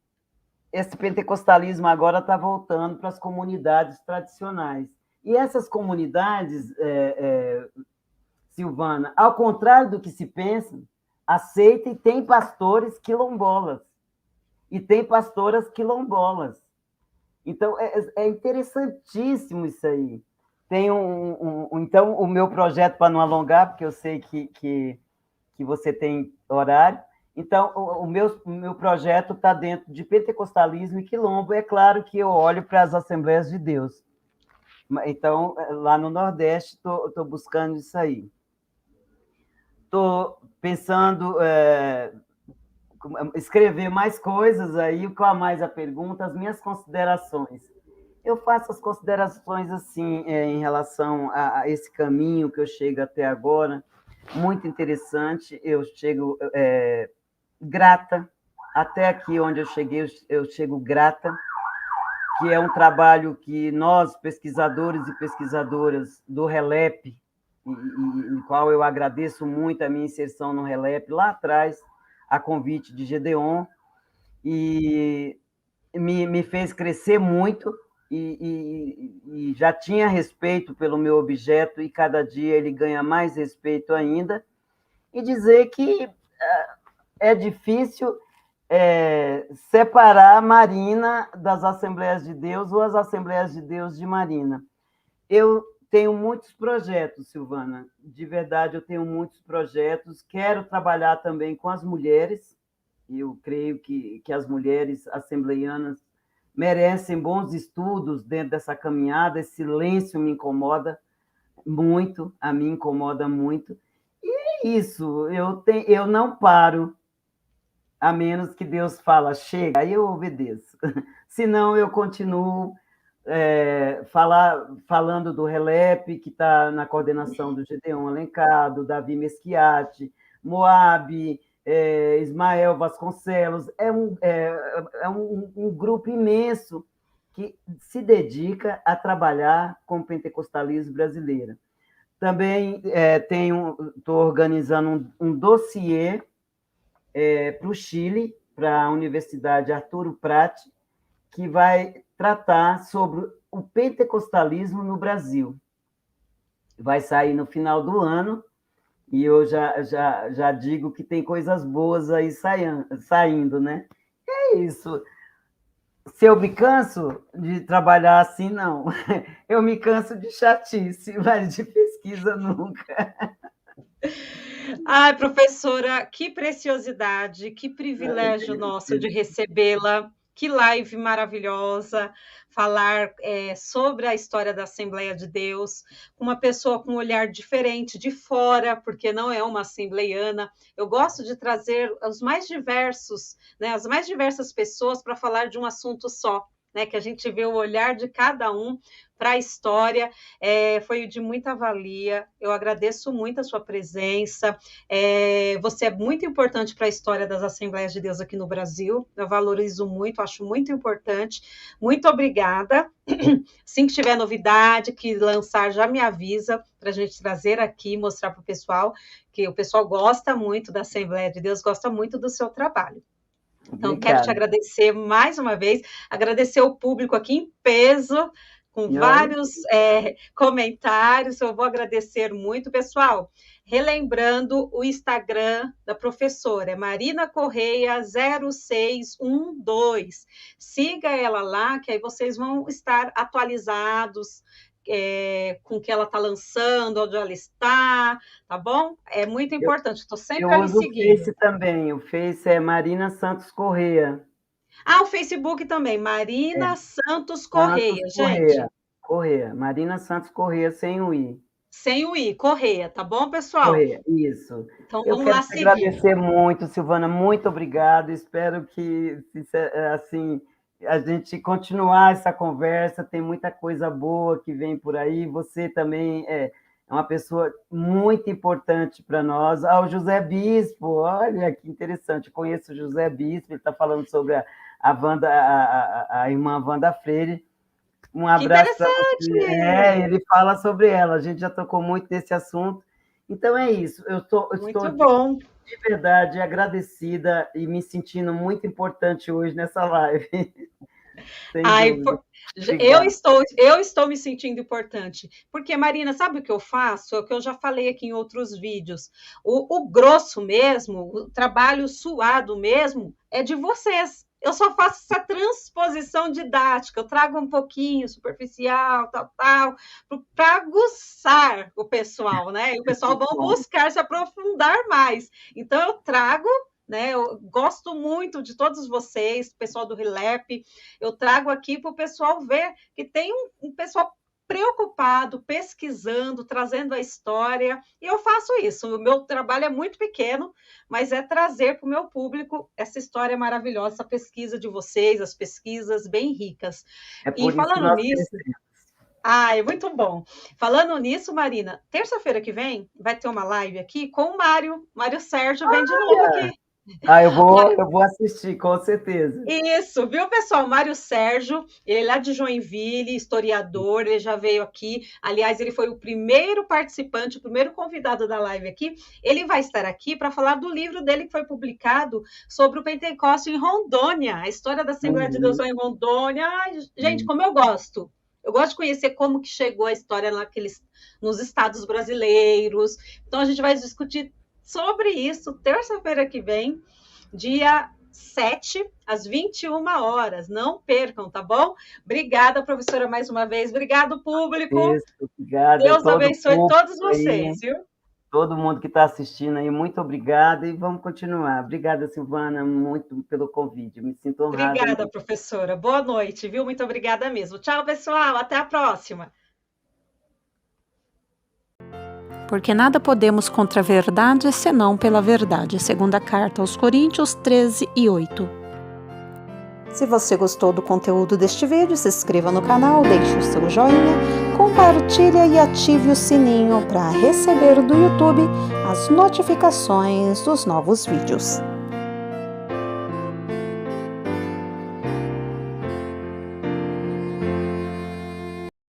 Speaker 2: esse pentecostalismo agora está voltando para as comunidades tradicionais. E essas comunidades, Silvana, ao contrário do que se pensa, aceitam e tem pastores quilombolas. E tem pastoras quilombolas. Então, é interessantíssimo isso aí. Tem então, o meu projeto, para não alongar, porque eu sei que você tem horário, então, o meu projeto está dentro de pentecostalismo e quilombo. É claro que eu olho para as Assembleias de Deus. Então, lá no Nordeste, estou buscando isso aí. Estou pensando escrever mais coisas aí, com a mais a pergunta, as minhas considerações. Eu faço as considerações assim, em relação a esse caminho que eu chego até agora, muito interessante, eu chego grata, até aqui onde eu cheguei, eu chego grata, que é um trabalho que nós, pesquisadores e pesquisadoras do RELEP, no qual eu agradeço muito a minha inserção no RELEP, lá atrás, a convite de Gedeon, e me fez crescer muito, e já tinha respeito pelo meu objeto, e cada dia ele ganha mais respeito ainda, e dizer que é difícil separar Marina das Assembleias de Deus ou as Assembleias de Deus de Marina. Eu tenho muitos projetos, Silvana, de verdade eu tenho muitos projetos, quero trabalhar também com as mulheres, eu creio que as mulheres assembleianas merecem bons estudos dentro dessa caminhada, esse silêncio me incomoda muito, a mim incomoda muito, e é isso, eu não paro, a menos que Deus fala, chega, aí eu obedeço, senão eu continuo falando do RELEP, que está na coordenação do Gedeon Alencar, do Davi Mesquiati, Moab, Ismael Vasconcelos, é um grupo imenso que se dedica a trabalhar com o pentecostalismo brasileiro. Também estou organizando um dossiê para o Chile, para a Universidade Arturo Prat, que vai tratar sobre o pentecostalismo no Brasil. Vai sair no final do ano, e eu já digo que tem coisas boas aí saindo, né? É isso. Se eu me canso de trabalhar assim, não. Eu me canso de chatice, mas de pesquisa nunca.
Speaker 1: Ai, professora, que preciosidade, que privilégio nosso de recebê-la. Que live maravilhosa, falar sobre a história da Assembleia de Deus, uma pessoa com um olhar diferente, de fora, porque não é uma assembleiana. Eu gosto de trazer os mais diversos, né, as mais diversas pessoas para falar de um assunto só. né, que a gente vê o olhar de cada um para a história, foi de muita valia. Eu agradeço muito a sua presença. Você é muito importante para a história das Assembleias de Deus aqui no Brasil. Eu valorizo muito, acho muito importante. Muito obrigada. Assim que tiver novidade, que lançar, já me avisa para a gente trazer aqui, mostrar para o pessoal, que o pessoal gosta muito da Assembleia de Deus, gosta muito do seu trabalho. Então,
Speaker 2: Obrigada.
Speaker 1: quero te agradecer mais uma vez, agradecer o público aqui em peso, com vários comentários, eu vou agradecer muito. Pessoal, relembrando o Instagram da professora, é Marina Correia 0612. Siga ela lá, que aí vocês vão estar atualizados com o que ela está lançando, onde ela está, tá bom? É muito importante, estou sempre ali seguindo.
Speaker 2: Eu uso o Face também, o Face é Marina Santos Correia.
Speaker 1: O Facebook também, Marina Santos Correia, gente.
Speaker 2: Correia, Marina Santos Correia, sem o I.
Speaker 1: Sem o I, Correia, tá bom, pessoal?
Speaker 2: Correia, isso.
Speaker 1: Então, vamos lá seguir.
Speaker 2: Eu quero agradecer muito, Silvana, muito obrigado. Espero que, assim, a gente continuar essa conversa, tem muita coisa boa que vem por aí. Você também é uma pessoa muito importante para nós. O José Bispo, olha que interessante, eu conheço o José Bispo, ele está falando sobre a irmã Wanda Freire. Um abraço para você. Ele fala sobre ela, a gente já tocou muito nesse assunto. Então é isso, eu estou de verdade agradecida e me sentindo muito importante hoje nessa live.
Speaker 1: Eu estou me sentindo importante, porque, Marina, sabe o que eu faço? É o que eu já falei aqui em outros vídeos. O grosso mesmo, o trabalho suado mesmo, é de vocês. Eu só faço essa transposição didática, eu trago um pouquinho superficial, para aguçar o pessoal, né? E o pessoal vão buscar se aprofundar mais. Então, eu trago, né? Eu gosto muito de todos vocês, pessoal do ReLap, eu trago aqui para o pessoal ver que tem um pessoal preocupado, pesquisando, trazendo a história, e eu faço isso. O meu trabalho é muito pequeno, mas é trazer para o meu público essa história maravilhosa, essa pesquisa de vocês, as pesquisas bem ricas.
Speaker 2: E falando nisso...
Speaker 1: é muito bom. Falando nisso, Marina, terça-feira que vem vai ter uma live aqui com o Mário Sérgio, vem de novo aqui.
Speaker 2: Eu vou assistir, com certeza.
Speaker 1: Isso, viu, pessoal? Mário Sérgio, ele é lá de Joinville, historiador, ele já veio aqui. Aliás, ele foi o primeiro participante, o primeiro convidado da live aqui. Ele vai estar aqui para falar do livro dele que foi publicado sobre o Pentecostes em Rondônia, a história da Assembleia de Deus em Rondônia. Gente, como eu gosto. Eu gosto de conhecer como que chegou a história nos estados brasileiros. Então, a gente vai discutir sobre isso terça-feira que vem, dia 7, às 21 horas. Não percam, tá bom? Obrigada, professora, mais uma vez. Obrigado, público.
Speaker 2: Obrigada.
Speaker 1: Deus abençoe todos vocês, viu?
Speaker 2: Todo mundo que está assistindo aí, muito obrigada e vamos continuar. Obrigada, Silvana, muito pelo convite. Me sinto honrada.
Speaker 1: Obrigada, professora. Boa noite, viu? Muito obrigada mesmo. Tchau, pessoal. Até a próxima.
Speaker 3: Porque nada podemos contra a verdade, senão pela verdade. Segunda carta aos Coríntios 13:8. Se você gostou do conteúdo deste vídeo, se inscreva no canal, deixe o seu joinha, compartilhe e ative o sininho para receber do YouTube as notificações dos novos vídeos.